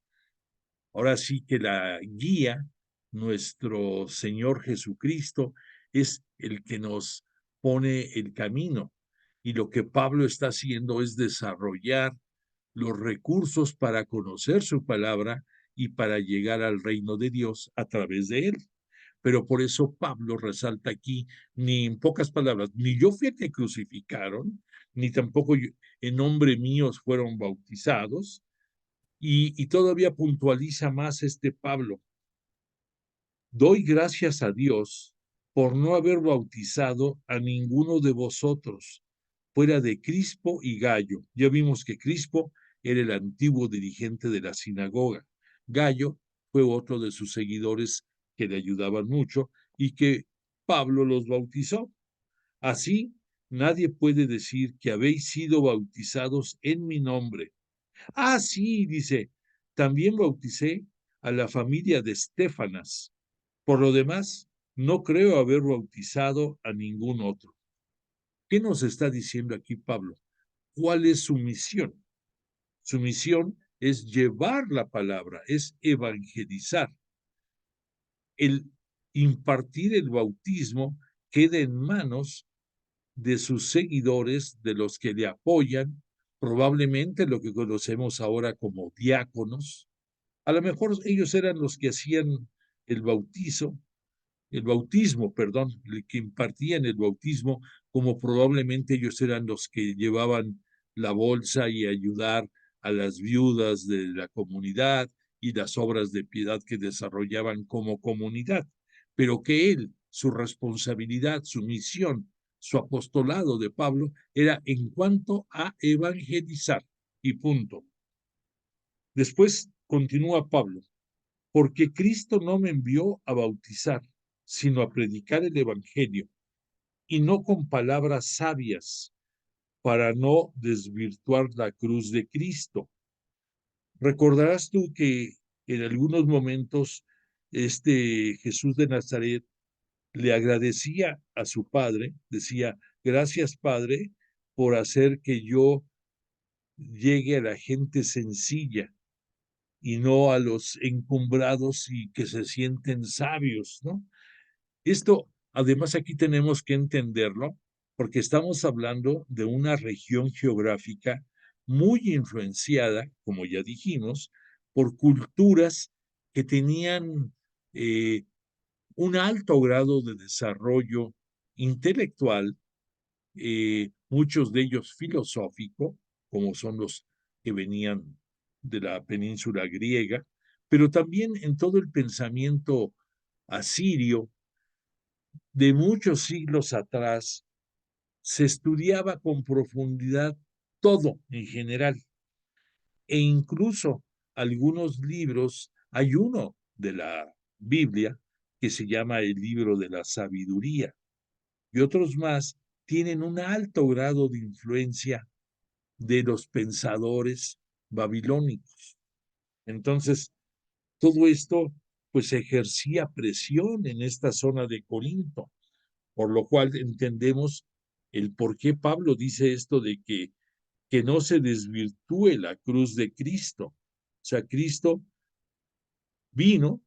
ahora sí que la guía, nuestro Señor Jesucristo, es el que nos pone el camino. Y lo que Pablo está haciendo es desarrollar los recursos para conocer su palabra y para llegar al reino de Dios a través de él. Pero por eso Pablo resalta aquí, ni en pocas palabras, ni yo fui el que crucificaron, ni tampoco yo, en nombre mío fueron bautizados, y todavía puntualiza más este Pablo. Doy gracias a Dios por no haber bautizado a ninguno de vosotros, fuera de Crispo y Gallo. Ya vimos que Crispo era el antiguo dirigente de la sinagoga. Gallo fue otro de sus seguidores que le ayudaban mucho y que Pablo los bautizó. Así, nadie puede decir que habéis sido bautizados en mi nombre. Sí, dice, también bauticé a la familia de Estéfanas. Por lo demás, no creo haber bautizado a ningún otro. ¿Qué nos está diciendo aquí Pablo? ¿Cuál es su misión? Su misión es llevar la palabra, es evangelizar. El impartir el bautismo queda en manos de sus seguidores, de los que le apoyan, probablemente lo que conocemos ahora como diáconos. A lo mejor ellos eran los que hacían el bautizo, el bautismo, perdón, que impartían el bautismo, como probablemente ellos eran los que llevaban la bolsa y ayudar a las viudas de la comunidad y las obras de piedad que desarrollaban como comunidad, pero que él, su responsabilidad, su misión, su apostolado de Pablo era en cuanto a evangelizar y punto. Después continúa Pablo, porque Cristo no me envió a bautizar, sino a predicar el Evangelio, y no con palabras sabias, para no desvirtuar la cruz de Cristo. Recordarás tú que en algunos momentos este Jesús de Nazaret le agradecía a su padre, decía, gracias Padre por hacer que yo llegue a la gente sencilla y no a los encumbrados y que se sienten sabios, ¿no? Esto, además, aquí tenemos que entenderlo porque estamos hablando de una región geográfica muy influenciada, como ya dijimos, por culturas que tenían un alto grado de desarrollo intelectual, muchos de ellos filosófico, como son los que venían de la península griega, pero también en todo el pensamiento asirio, de muchos siglos atrás, se estudiaba con profundidad todo en general, e incluso algunos libros, hay uno de la Biblia que se llama el libro de la sabiduría, y otros más tienen un alto grado de influencia de los pensadores babilónicos. Entonces, todo esto pues ejercía presión en esta zona de Corinto, por lo cual entendemos el por qué Pablo dice esto de que no se desvirtúe la cruz de Cristo. O sea, Cristo vino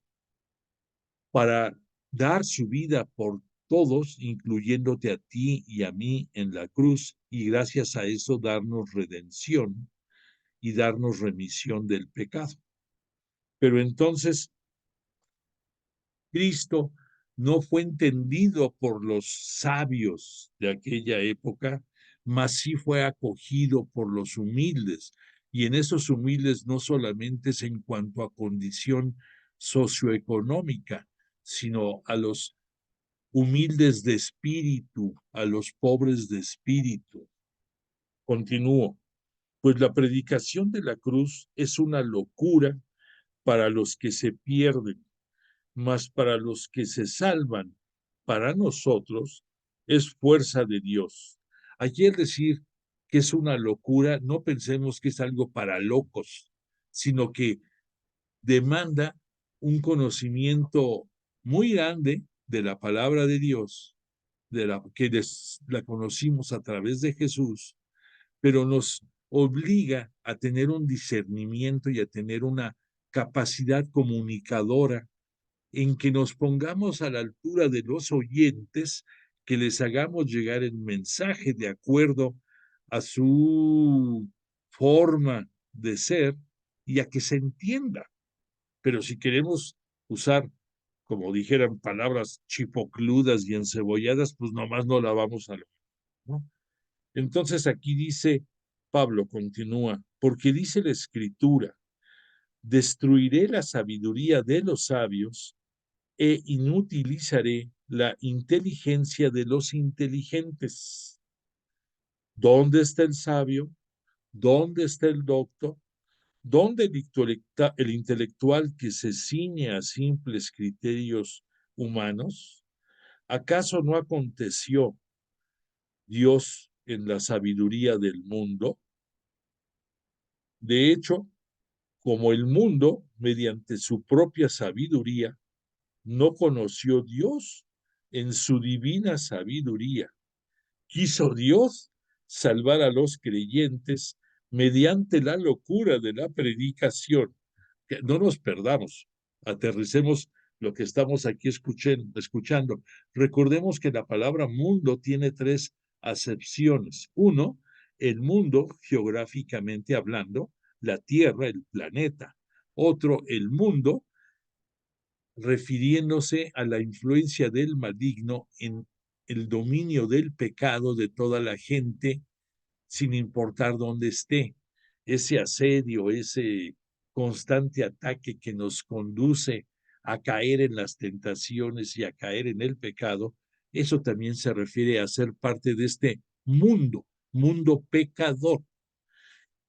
para dar su vida por todos, incluyéndote a ti y a mí en la cruz, y gracias a eso darnos redención y darnos remisión del pecado. Pero entonces Cristo no fue entendido por los sabios de aquella época, mas sí fue acogido por los humildes. Y en esos humildes no solamente es en cuanto a condición socioeconómica, sino a los humildes de espíritu, a los pobres de espíritu. Continúo. Pues la predicación de la cruz es una locura para los que se pierden, mas para los que se salvan, para nosotros, es fuerza de Dios. Aquí al decir que es una locura, no pensemos que es algo para locos, sino que demanda un conocimiento muy grande de la palabra de Dios, que la conocimos a través de Jesús, pero nos obliga a tener un discernimiento y a tener una capacidad comunicadora en que nos pongamos a la altura de los oyentes, que les hagamos llegar el mensaje de acuerdo a su forma de ser y a que se entienda. Pero si queremos usar, como dijeran, palabras chipocludas y encebolladas, pues nomás no la vamos a lograr, ¿no? Entonces aquí dice, Pablo continúa, porque dice la Escritura, destruiré la sabiduría de los sabios e inutilizaré la inteligencia de los inteligentes. ¿Dónde está el sabio? ¿Dónde está el doctor? ¿Dónde el intelectual que se ciñe a simples criterios humanos? ¿Acaso no aconteció Dios en la sabiduría del mundo? De hecho, como el mundo, mediante su propia sabiduría, no conoció Dios en su divina sabiduría. Quiso Dios salvar a los creyentes mediante la locura de la predicación. Que no nos perdamos, aterricemos lo que estamos aquí escuchando. Recordemos que la palabra mundo tiene tres acepciones. Uno, el mundo geográficamente hablando, la Tierra, el planeta. Otro, el mundo refiriéndose a la influencia del maligno en el dominio del pecado de toda la gente, sin importar dónde esté. Ese asedio, ese constante ataque que nos conduce a caer en las tentaciones y a caer en el pecado, eso también se refiere a ser parte de este mundo pecador.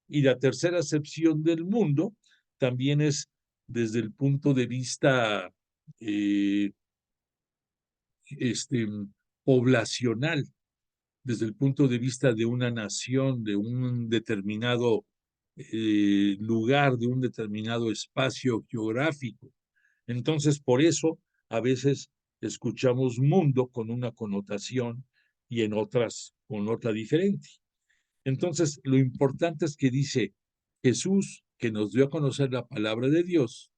Y la tercera acepción del mundo también es desde el punto de vista eh, este, poblacional, desde el punto de vista de una nación, de un determinado lugar, de un determinado espacio geográfico. Entonces, por eso a veces escuchamos mundo con una connotación y en otras con otra diferente. Entonces, lo importante es que dice Jesús, que nos dio a conocer la palabra de Dios,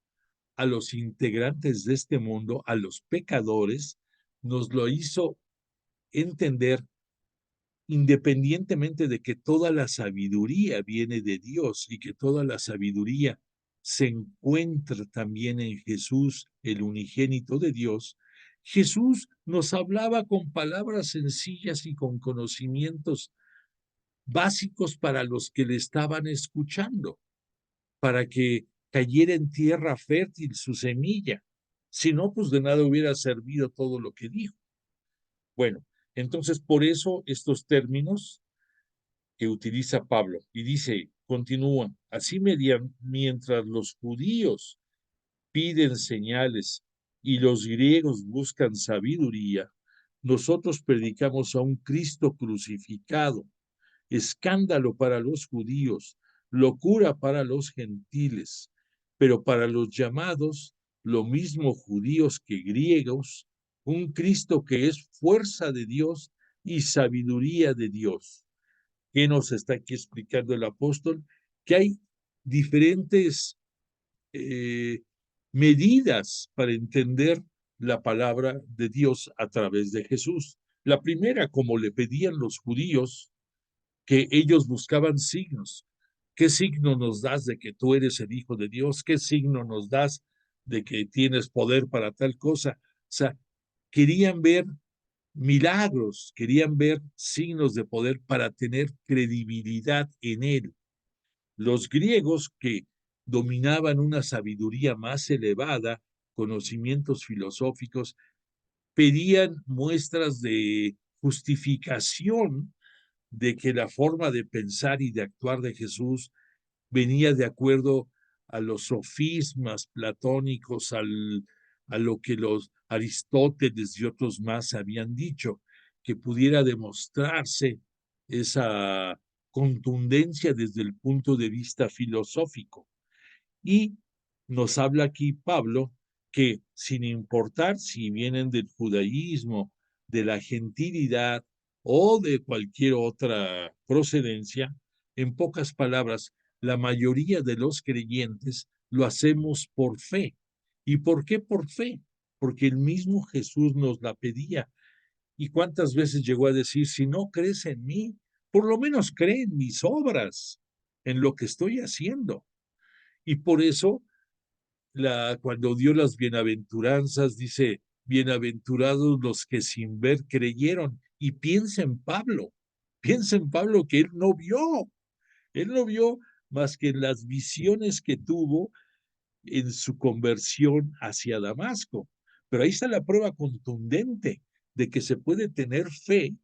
a los integrantes de este mundo, a los pecadores, nos lo hizo entender independientemente de que toda la sabiduría viene de Dios y que toda la sabiduría se encuentra también en Jesús, el unigénito de Dios. Jesús nos hablaba con palabras sencillas y con conocimientos básicos para los que le estaban escuchando, para que cayera en tierra fértil su semilla. Si no, pues de nada hubiera servido todo lo que dijo. Bueno, entonces por eso estos términos que utiliza Pablo y dice, continúan, así mientras los judíos piden señales y los griegos buscan sabiduría, nosotros predicamos a un Cristo crucificado, escándalo para los judíos, locura para los gentiles, pero para los llamados, lo mismo judíos que griegos, un Cristo que es fuerza de Dios y sabiduría de Dios. ¿Qué nos está aquí explicando el apóstol? Que hay diferentes medidas para entender la palabra de Dios a través de Jesús. La primera, como le pedían los judíos, que ellos buscaban signos. ¿Qué signo nos das de que tú eres el Hijo de Dios? ¿Qué signo nos das de que tienes poder para tal cosa? O sea, querían ver milagros, querían ver signos de poder para tener credibilidad en él. Los griegos, que dominaban una sabiduría más elevada, conocimientos filosóficos, pedían muestras de justificación de que la forma de pensar y de actuar de Jesús venía de acuerdo a los sofismas platónicos, a lo que los Aristóteles y otros más habían dicho, que pudiera demostrarse esa contundencia desde el punto de vista filosófico. Y nos habla aquí Pablo que sin importar si vienen del judaísmo, de la gentilidad o de cualquier otra procedencia, en pocas palabras, la mayoría de los creyentes lo hacemos por fe. ¿Y por qué por fe? Porque el mismo Jesús nos la pedía. ¿Y cuántas veces llegó a decir, si no crees en mí, por lo menos cree en mis obras, en lo que estoy haciendo? Y por eso cuando dio las bienaventuranzas, dice, bienaventurados los que sin ver creyeron. Y piensa en Pablo que él no vio más que las visiones que tuvo en su conversión hacia Damasco. Pero ahí está la prueba contundente de que se puede tener fe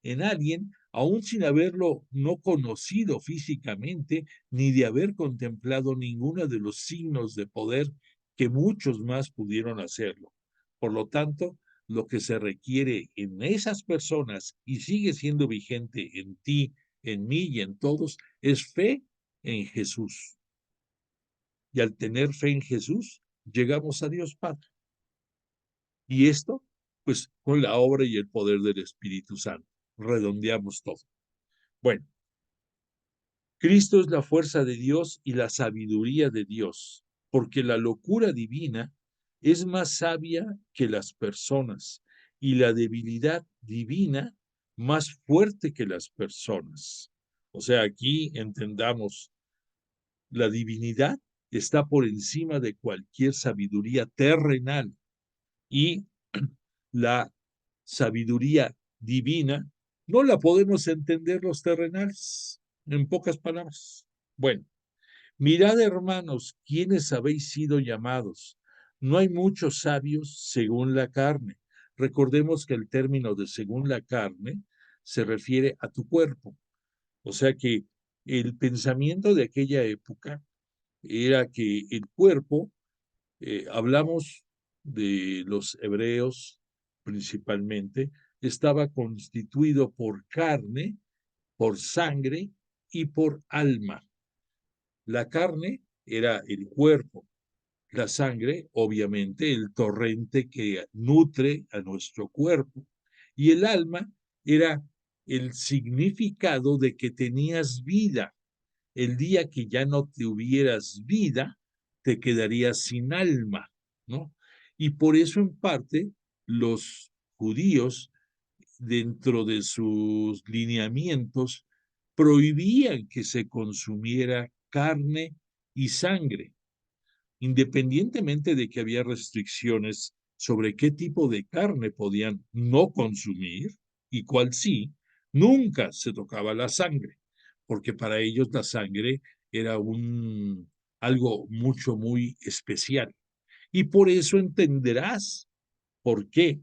en alguien aún sin haberlo no conocido físicamente, ni de haber contemplado ninguno de los signos de poder que muchos más pudieron hacerlo. Por lo tanto, lo que se requiere en esas personas y sigue siendo vigente en ti, en mí y en todos, es fe en Jesús. Y al tener fe en Jesús, llegamos a Dios Padre. Y esto, pues, con la obra y el poder del Espíritu Santo. Redondeamos todo. Bueno, Cristo es la fuerza de Dios y la sabiduría de Dios, porque la locura divina es más sabia que las personas y la debilidad divina más fuerte que las personas. O sea, aquí entendamos, la divinidad está por encima de cualquier sabiduría terrenal y la sabiduría divina no la podemos entender los terrenales, en pocas palabras. Bueno, mirad, hermanos, quienes habéis sido llamados. No hay muchos sabios según la carne. Recordemos que el término de según la carne se refiere a tu cuerpo. O sea que el pensamiento de aquella época era que el cuerpo, hablamos de los hebreos principalmente, estaba constituido por carne, por sangre y por alma. La carne era el cuerpo, la sangre, obviamente, el torrente que nutre a nuestro cuerpo, y el alma era el significado de que tenías vida. El día que ya no tuvieras vida, te quedarías sin alma, ¿no? Y por eso, en parte, los judíos, dentro de sus lineamientos, prohibían que se consumiera carne y sangre, independientemente de que había restricciones sobre qué tipo de carne podían no consumir y cuál sí, nunca se tocaba la sangre, porque para ellos la sangre era algo muy especial. Y por eso entenderás por qué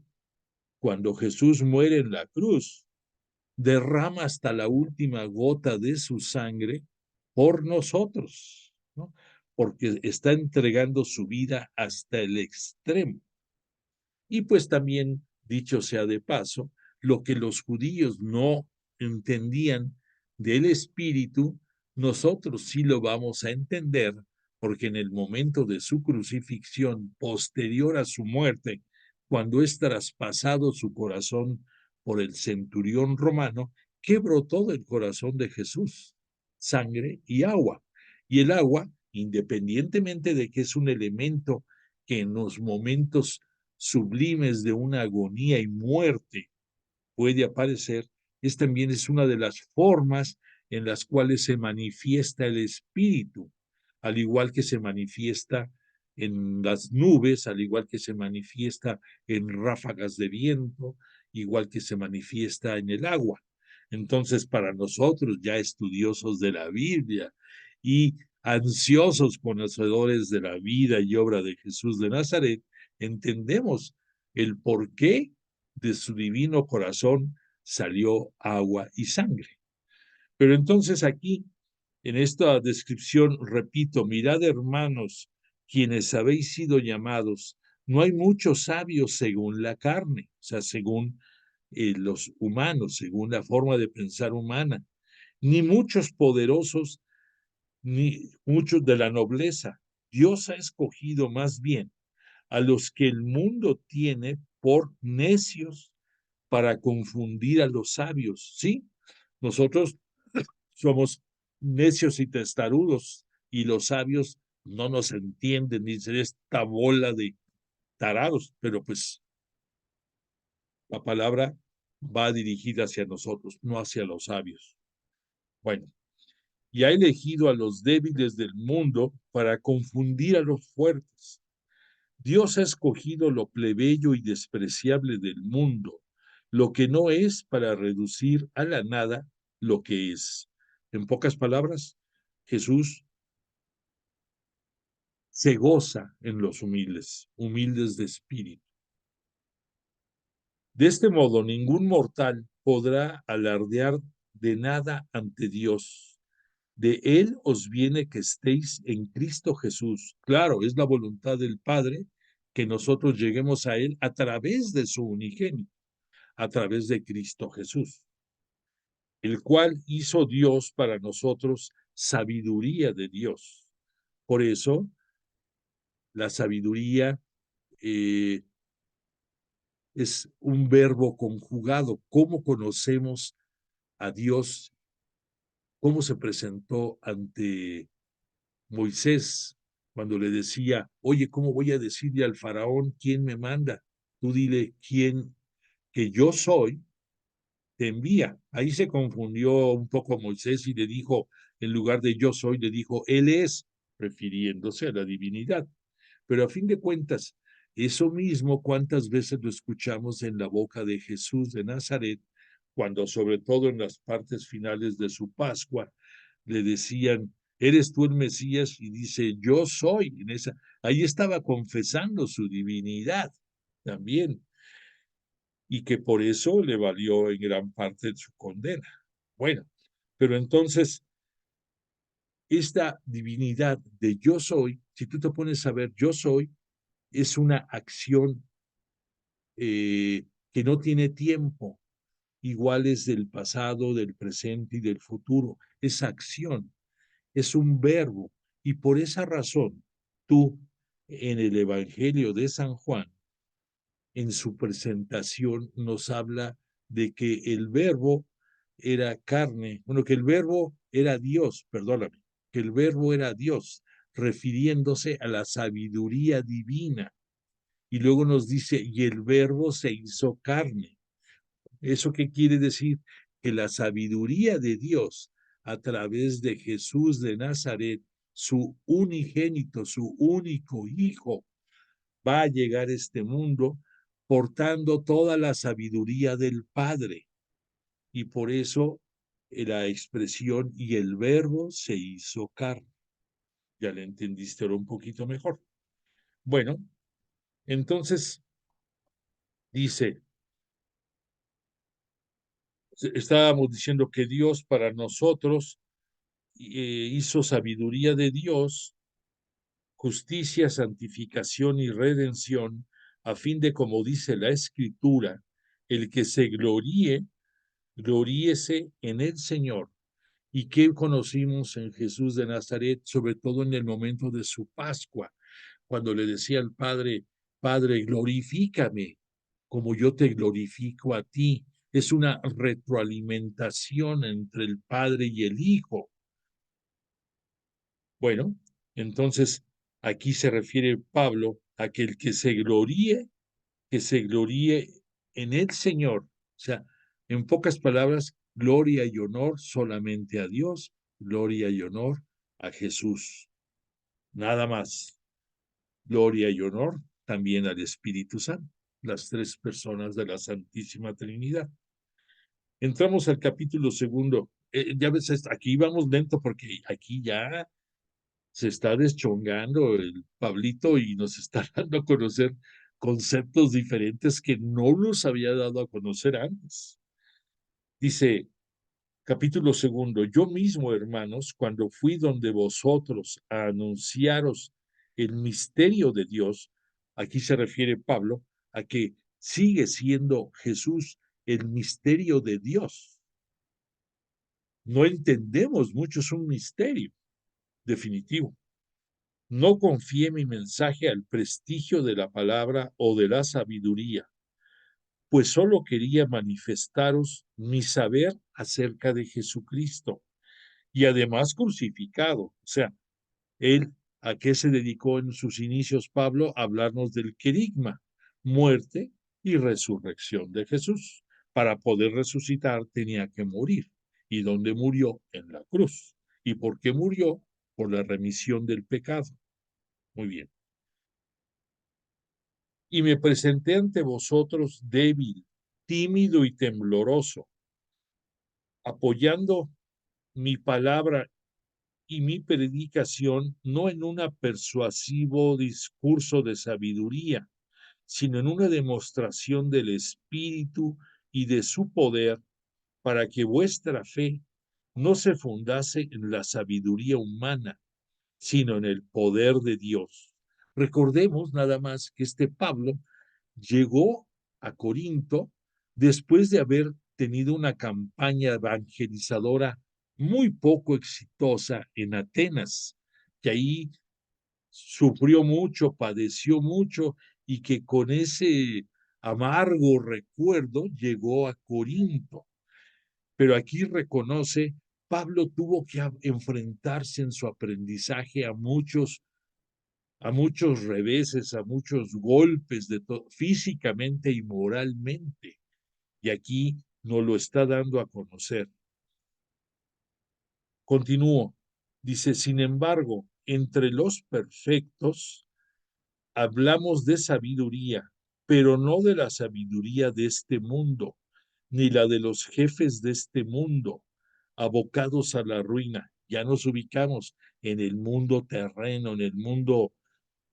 cuando Jesús muere en la cruz, derrama hasta la última gota de su sangre por nosotros, ¿no? Porque está entregando su vida hasta el extremo. Y pues también, dicho sea de paso, lo que los judíos no entendían del Espíritu, nosotros sí lo vamos a entender, porque en el momento de su crucifixión, posterior a su muerte, cuando es traspasado su corazón por el centurión romano, ¿qué brotó del corazón de Jesús? Sangre y agua. Y el agua, independientemente de que es un elemento que en los momentos sublimes de una agonía y muerte puede aparecer, también es una de las formas en las cuales se manifiesta el espíritu, al igual que se manifiesta en las nubes, al igual que se manifiesta en ráfagas de viento, igual que se manifiesta en el agua. Entonces, para nosotros, ya estudiosos de la Biblia y ansiosos conocedores de la vida y obra de Jesús de Nazaret, entendemos el porqué de su divino corazón salió agua y sangre. Pero entonces aquí, en esta descripción, repito, mirad hermanos, quienes habéis sido llamados, no hay muchos sabios según la carne, o sea, según los humanos, según la forma de pensar humana, ni muchos poderosos, ni muchos de la nobleza. Dios ha escogido más bien a los que el mundo tiene por necios para confundir a los sabios, ¿sí? Nosotros somos necios y testarudos y los sabios no nos entienden, dicen esta bola de tarados, pero pues la palabra va dirigida hacia nosotros, no hacia los sabios. Bueno, y ha elegido a los débiles del mundo para confundir a los fuertes. Dios ha escogido lo plebeyo y despreciable del mundo, lo que no es, para reducir a la nada lo que es. En pocas palabras, Jesús se goza en los humildes, humildes de espíritu. De este modo, ningún mortal podrá alardear de nada ante Dios. De Él os viene que estéis en Cristo Jesús. Claro, es la voluntad del Padre que nosotros lleguemos a Él a través de su unigénito, a través de Cristo Jesús, el cual hizo Dios para nosotros sabiduría de Dios. Por eso, la sabiduría es un verbo conjugado. ¿Cómo conocemos a Dios? ¿Cómo se presentó ante Moisés cuando le decía, oye, ¿cómo voy a decirle al faraón quién me manda? Tú dile quién que yo soy, te envía. Ahí se confundió un poco Moisés y le dijo, en lugar de yo soy, le dijo, él es, refiriéndose a la divinidad. Pero a fin de cuentas, eso mismo, ¿cuántas veces lo escuchamos en la boca de Jesús de Nazaret, cuando sobre todo en las partes finales de su Pascua, le decían, ¿eres tú el Mesías? Y dice, yo soy. Ahí estaba confesando su divinidad también, y que por eso le valió en gran parte su condena. Bueno, pero entonces, esta divinidad de yo soy, si tú te pones a ver, yo soy, es una acción que no tiene tiempo, igual es del pasado, del presente y del futuro. Esa acción es un verbo, y por esa razón tú en el Evangelio de San Juan, en su presentación, nos habla de que el verbo era carne, bueno, que el verbo era Dios, perdóname, que el verbo era Dios, refiriéndose a la sabiduría divina. Y luego nos dice, y el verbo se hizo carne. ¿Eso qué quiere decir? Que la sabiduría de Dios a través de Jesús de Nazaret, su unigénito, su único hijo, va a llegar a este mundo portando toda la sabiduría del Padre. Y por eso la expresión y el verbo se hizo carne. Ya le entendiste ahora un poquito mejor. Bueno, Entonces, dice, estábamos diciendo que Dios para nosotros hizo sabiduría de Dios, justicia, santificación y redención, a fin de, como dice la Escritura, el que se gloríe, gloríese en el Señor. ¿Y qué conocimos en Jesús de Nazaret, sobre todo en el momento de su Pascua, cuando le decía al Padre, Padre, glorifícame como yo te glorifico a ti? Es una retroalimentación entre el Padre y el Hijo. Bueno, entonces aquí se refiere Pablo a que el que se gloríe en el Señor. O sea, en pocas palabras, gloria y honor solamente a Dios, gloria y honor a Jesús. Nada más. Gloria y honor también al Espíritu Santo, las tres personas de la Santísima Trinidad. Entramos al capítulo segundo. Ya ves, aquí vamos lento porque aquí ya se está deschongando el Pablito y nos está dando a conocer conceptos diferentes que no nos había dado a conocer antes. Dice, capítulo segundo, yo mismo, hermanos, cuando fui donde vosotros a anunciaros el misterio de Dios, aquí se refiere Pablo a que sigue siendo Jesús el misterio de Dios. No entendemos mucho, es un misterio definitivo. No confié mi mensaje al prestigio de la palabra o de la sabiduría, pues solo quería manifestaros mi saber acerca de Jesucristo y además crucificado. O sea, él, ¿a qué se dedicó en sus inicios Pablo? A hablarnos del querigma, muerte y resurrección de Jesús. Para poder resucitar tenía que morir. ¿Y dónde murió? En la cruz. ¿Y por qué murió? Por la remisión del pecado. Muy bien. Y me presenté ante vosotros débil, tímido y tembloroso, apoyando mi palabra y mi predicación no en un persuasivo discurso de sabiduría, sino en una demostración del Espíritu y de su poder, para que vuestra fe no se fundase en la sabiduría humana, sino en el poder de Dios. Recordemos nada más que este Pablo llegó a Corinto después de haber tenido una campaña evangelizadora muy poco exitosa en Atenas, que ahí sufrió mucho, padeció mucho y que con ese amargo recuerdo llegó a Corinto. Pero aquí reconoce, Pablo tuvo que enfrentarse en su aprendizaje a muchos reveses, a muchos golpes físicamente y moralmente. Y aquí nos lo está dando a conocer. Continúo. Dice, sin embargo, entre los perfectos hablamos de sabiduría, pero no de la sabiduría de este mundo, ni la de los jefes de este mundo, abocados a la ruina. Ya nos ubicamos en el mundo terreno, en el mundo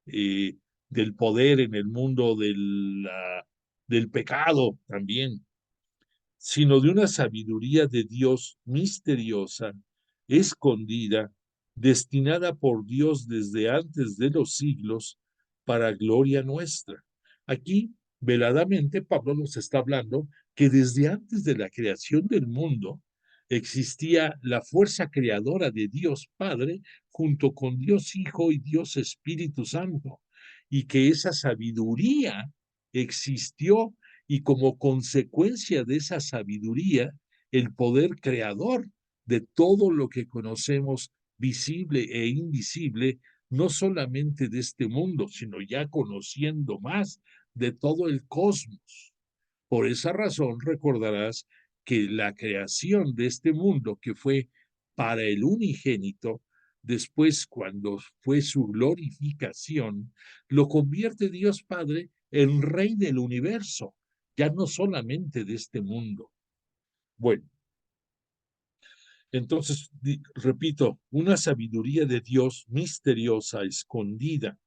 del poder, en el mundo del pecado también, sino de una sabiduría de Dios misteriosa, escondida, destinada por Dios desde antes de los siglos para gloria nuestra. Aquí, veladamente, Pablo nos está hablando que desde antes de la creación del mundo existía la fuerza creadora de Dios Padre junto con Dios Hijo y Dios Espíritu Santo, y que esa sabiduría existió y como consecuencia de esa sabiduría, el poder creador de todo lo que conocemos visible e invisible, no solamente de este mundo, sino ya conociendo más de todo el cosmos. Por esa razón recordarás que la creación de este mundo, que fue para el unigénito, después cuando fue su glorificación, lo convierte Dios Padre en rey del universo, ya no solamente de este mundo. Bueno, entonces, repito, una sabiduría de Dios misteriosa, escondida,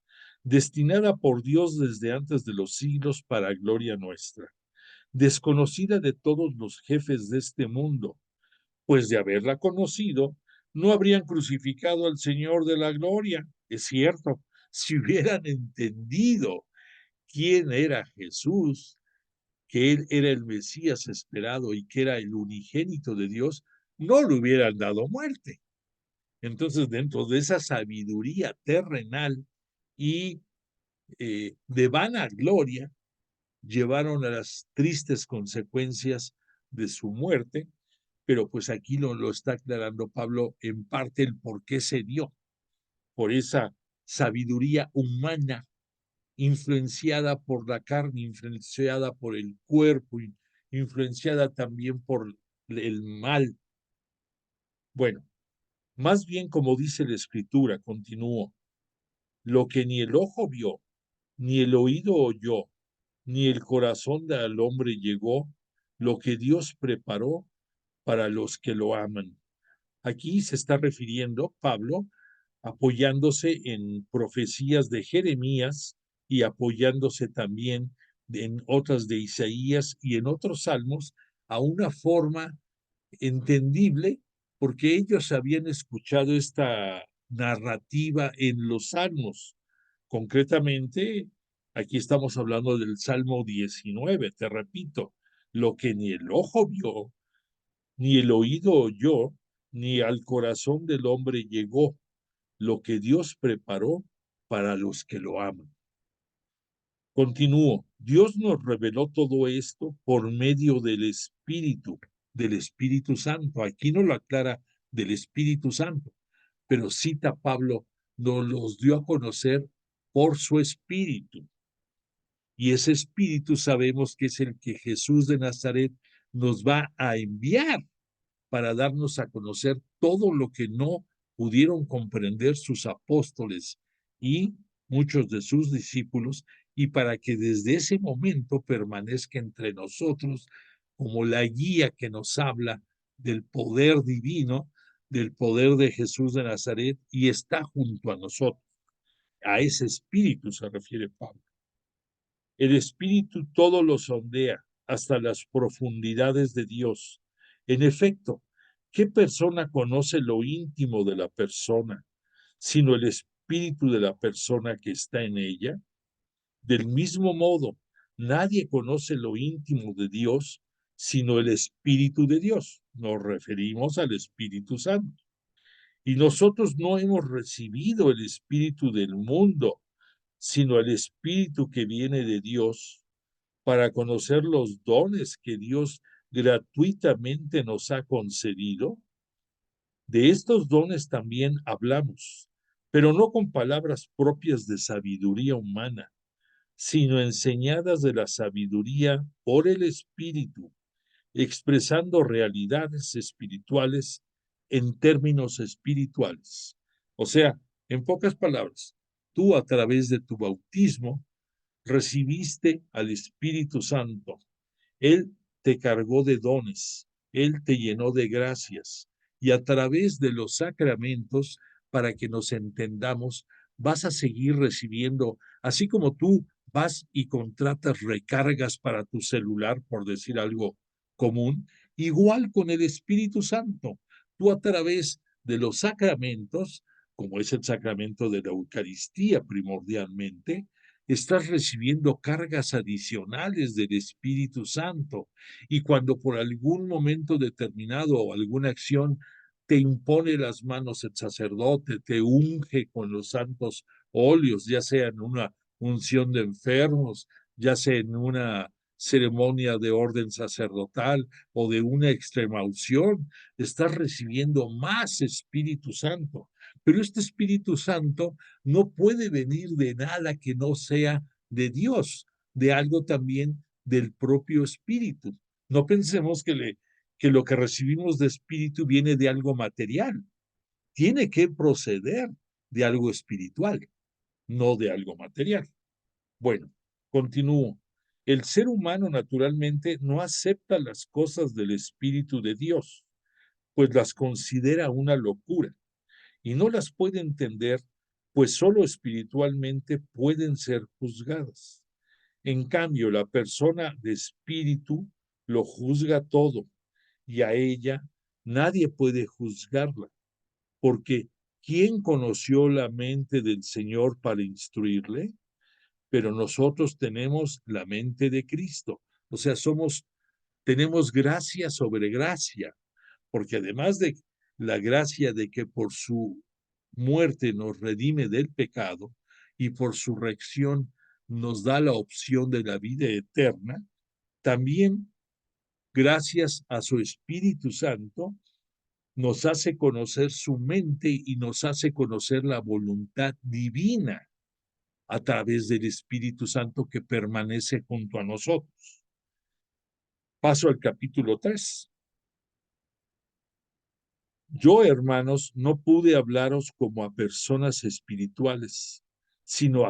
destinada por Dios desde antes de los siglos para gloria nuestra, desconocida de todos los jefes de este mundo, pues de haberla conocido, no habrían crucificado al Señor de la gloria. Es cierto, si hubieran entendido quién era Jesús, que él era el Mesías esperado y que era el unigénito de Dios, no le hubieran dado muerte. Entonces, dentro de esa sabiduría terrenal y de vana gloria, llevaron a las tristes consecuencias de su muerte, pero pues aquí lo está aclarando Pablo en parte el por qué se dio, por esa sabiduría humana influenciada por la carne, influenciada por el cuerpo, influenciada también por el mal. Bueno, más bien como dice la Escritura, continúo, lo que ni el ojo vio, ni el oído oyó, ni el corazón del hombre llegó, lo que Dios preparó para los que lo aman. Aquí se está refiriendo Pablo apoyándose en profecías de Jeremías y apoyándose también en otras de Isaías y en otros salmos a una forma entendible porque ellos habían escuchado esta narrativa en los salmos. Concretamente, aquí estamos hablando del Salmo 19, te repito, lo que ni el ojo vio, ni el oído oyó, ni al corazón del hombre llegó, lo que Dios preparó para los que lo aman. Continúo. Dios nos reveló todo esto por medio del Espíritu Santo. Aquí no lo aclara del Espíritu Santo, pero cita Pablo, nos los dio a conocer por su Espíritu. Y ese Espíritu sabemos que es el que Jesús de Nazaret nos va a enviar para darnos a conocer todo lo que no pudieron comprender sus apóstoles y muchos de sus discípulos, y para que desde ese momento permanezca entre nosotros como la guía que nos habla del poder divino, del poder de Jesús de Nazaret, y está junto a nosotros. A ese espíritu se refiere Pablo. El espíritu todo lo sondea hasta las profundidades de Dios. En efecto, ¿qué persona conoce lo íntimo de la persona, sino el espíritu de la persona que está en ella? Del mismo modo, nadie conoce lo íntimo de Dios, sino el Espíritu de Dios. Nos referimos al Espíritu Santo. Y nosotros no hemos recibido el Espíritu del mundo, sino el Espíritu que viene de Dios, para conocer los dones que Dios gratuitamente nos ha concedido. De estos dones también hablamos, pero no con palabras propias de sabiduría humana, sino enseñadas de la sabiduría por el Espíritu, expresando realidades espirituales en términos espirituales. O sea, en pocas palabras, tú a través de tu bautismo recibiste al Espíritu Santo. Él te cargó de dones, Él te llenó de gracias y a través de los sacramentos, para que nos entendamos, vas a seguir recibiendo, así como tú vas y contratas recargas para tu celular, por decir algo común, igual con el Espíritu Santo. Tú a través de los sacramentos, como es el sacramento de la Eucaristía primordialmente, estás recibiendo cargas adicionales del Espíritu Santo. Y cuando por algún momento determinado o alguna acción te impone las manos el sacerdote, te unge con los santos óleos, ya sea en una unción de enfermos, ya sea en una ceremonia de orden sacerdotal o de una extremaunción, estás recibiendo más Espíritu Santo. Pero este Espíritu Santo no puede venir de nada que no sea de Dios, de algo también del propio Espíritu. No pensemos que lo que recibimos de Espíritu viene de algo material. Tiene que proceder de algo espiritual, no de algo material. Bueno, continúo. El ser humano naturalmente no acepta las cosas del Espíritu de Dios, pues las considera una locura y no las puede entender pues solo espiritualmente pueden ser juzgadas. En cambio, la persona de espíritu lo juzga todo y a ella nadie puede juzgarla, porque ¿quién conoció la mente del Señor para instruirle? Pero nosotros tenemos la mente de Cristo. O sea, tenemos gracia sobre gracia, porque además de la gracia de que por su muerte nos redime del pecado y por su reacción nos da la opción de la vida eterna, también gracias a su Espíritu Santo nos hace conocer su mente y nos hace conocer la voluntad divina a través del Espíritu Santo que permanece junto a nosotros. Paso al capítulo 3. Yo, hermanos, no pude hablaros como a personas espirituales, sino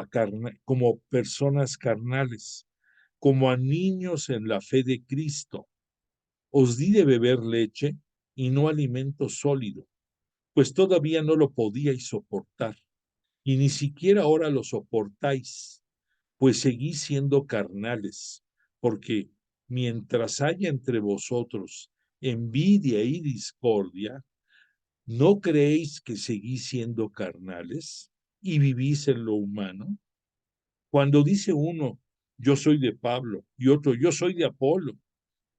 como personas carnales, como a niños en la fe de Cristo. Os di de beber leche y no alimento sólido, pues todavía no lo podíais soportar, y ni siquiera ahora lo soportáis, pues seguís siendo carnales, porque mientras haya entre vosotros envidia y discordia, ¿no creéis que seguís siendo carnales y vivís en lo humano? Cuando dice uno, yo soy de Pablo, y otro, yo soy de Apolo,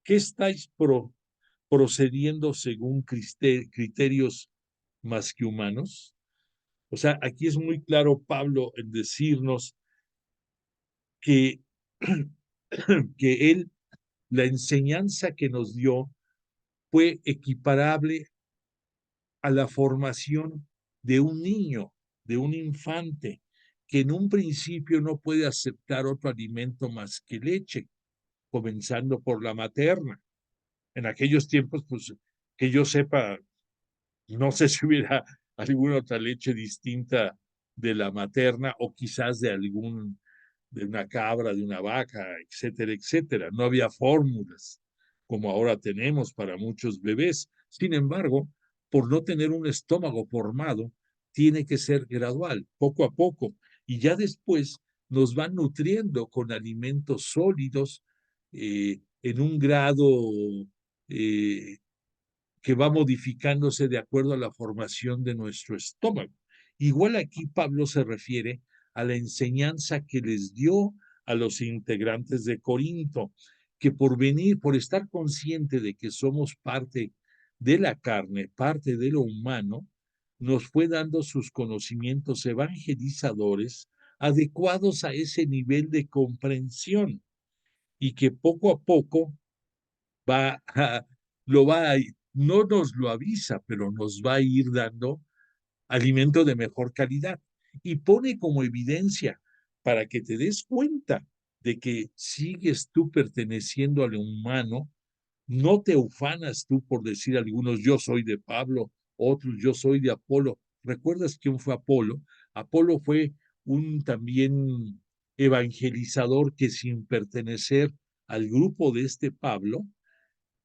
¿qué estáis procediendo según criterios más que humanos? O sea, aquí es muy claro Pablo en decirnos que, que él, la enseñanza que nos dio fue equiparable a la formación de un niño, de un infante, que en un principio no puede aceptar otro alimento más que leche, comenzando por la materna. En aquellos tiempos, pues, que yo sepa, no sé si hubiera alguna otra leche distinta de la materna o quizás de una cabra, de una vaca, etcétera, etcétera. No había fórmulas como ahora tenemos para muchos bebés. Sin embargo, por no tener un estómago formado, tiene que ser gradual, poco a poco, y ya después nos van nutriendo con alimentos sólidos en un grado eh, que va modificándose de acuerdo a la formación de nuestro estómago. Igual aquí Pablo se refiere a la enseñanza que les dio a los integrantes de Corinto, que por estar consciente de que somos parte de la carne, parte de lo humano, nos fue dando sus conocimientos evangelizadores adecuados a ese nivel de comprensión y que poco a poco va a, lo va a, no nos lo avisa, pero nos va a ir dando alimento de mejor calidad. Y pone como evidencia para que te des cuenta de que sigues tú perteneciendo al humano, no te ufanas tú por decir algunos, yo soy de Pablo, otros, yo soy de Apolo. ¿Recuerdas quién fue Apolo? Apolo fue un también evangelizador que sin pertenecer al grupo de este Pablo,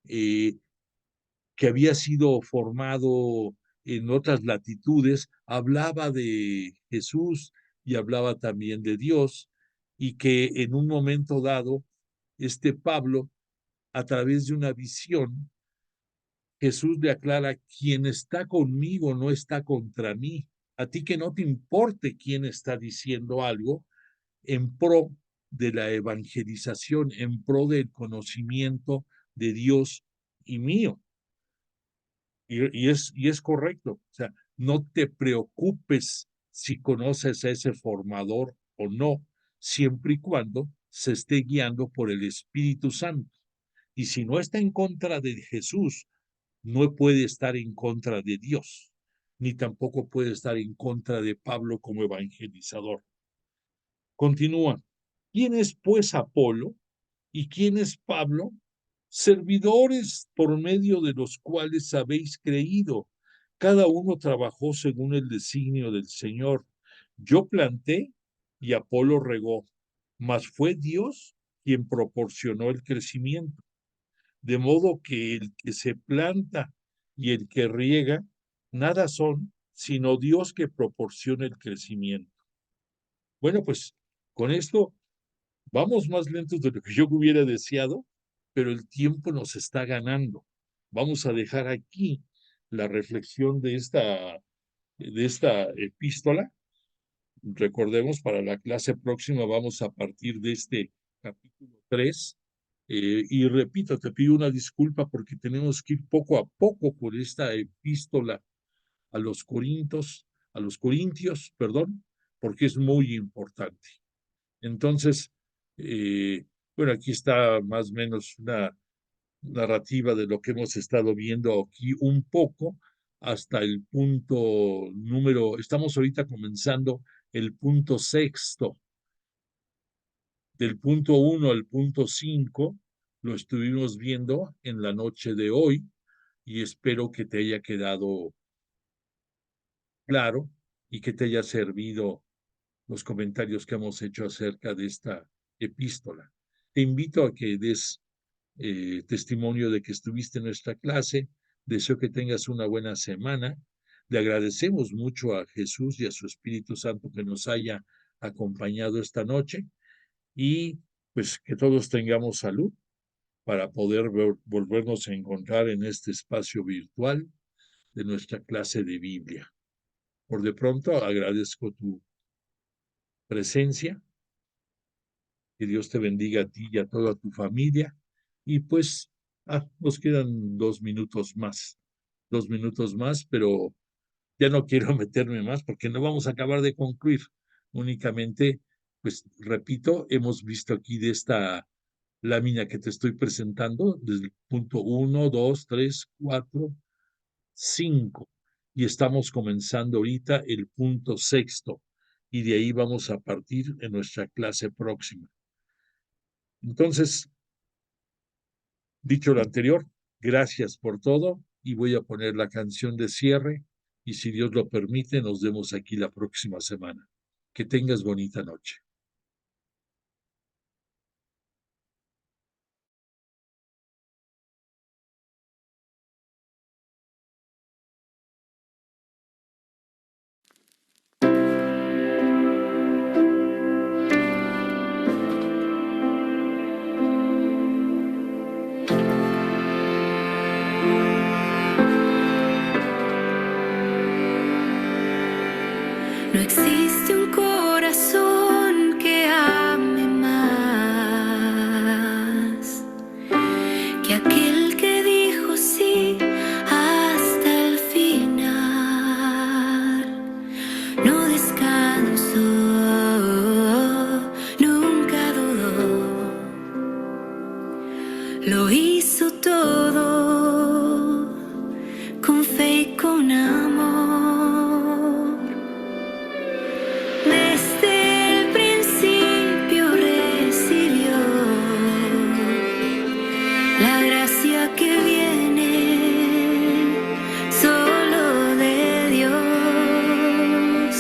eh, que había sido formado en otras latitudes, hablaba de Jesús y hablaba también de Dios, y que en un momento dado, este Pablo, a través de una visión, Jesús le aclara, quien está conmigo no está contra mí. A ti que no te importe quién está diciendo algo en pro de la evangelización, en pro del conocimiento de Dios y mío. Y es correcto. O sea, no te preocupes si conoces a ese formador o no, siempre y cuando se esté guiando por el Espíritu Santo. Y si no está en contra de Jesús, no puede estar en contra de Dios, ni tampoco puede estar en contra de Pablo como evangelizador. Continúa. ¿Quién es pues Apolo y quién es Pablo? Servidores por medio de los cuales habéis creído. Cada uno trabajó según el designio del Señor. Yo planté y Apolo regó, mas fue Dios quien proporcionó el crecimiento. De modo que el que se planta y el que riega, nada son sino Dios que proporciona el crecimiento. Bueno, pues con esto vamos más lentos de lo que yo hubiera deseado, pero el tiempo nos está ganando. Vamos a dejar aquí la reflexión de esta epístola. Recordemos, para la clase próxima vamos a partir de este capítulo 3. Y repito, te pido una disculpa porque tenemos que ir poco a poco por esta epístola a los Corintios, perdón, porque es muy importante. Entonces, bueno, aquí está más o menos una narrativa de lo que hemos estado viendo aquí un poco hasta el punto estamos ahorita comenzando el punto 6. Del punto 1 al punto 5 lo estuvimos viendo en la noche de hoy y espero que te haya quedado claro y que te haya servido los comentarios que hemos hecho acerca de esta epístola. Te invito a que des testimonio de que estuviste en nuestra clase. Deseo que tengas una buena semana. Le agradecemos mucho a Jesús y a su Espíritu Santo que nos haya acompañado esta noche y pues que todos tengamos salud para poder volvernos a encontrar en este espacio virtual de nuestra clase de Biblia. Por de pronto agradezco tu presencia. Que Dios te bendiga a ti y a toda tu familia. Y pues nos quedan 2 minutos más, pero ya no quiero meterme más porque no vamos a acabar de concluir. Únicamente, pues repito, hemos visto aquí de esta lámina que te estoy presentando, desde el punto 1, 2, 3, 4, 5. Y estamos comenzando ahorita el punto 6. Y de ahí vamos a partir en nuestra clase próxima. Entonces, dicho lo anterior, gracias por todo y voy a poner la canción de cierre y si Dios lo permite, nos vemos aquí la próxima semana. Que tengas bonita noche. No existe un corazón que ame más que aquel que dijo sí hasta el final. No descansó, nunca dudó, lo hizo todo con fe y con amor. Desde el principio recibió la gracia que viene solo de Dios.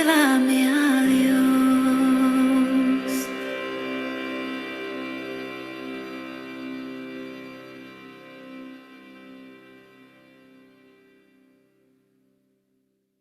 llévame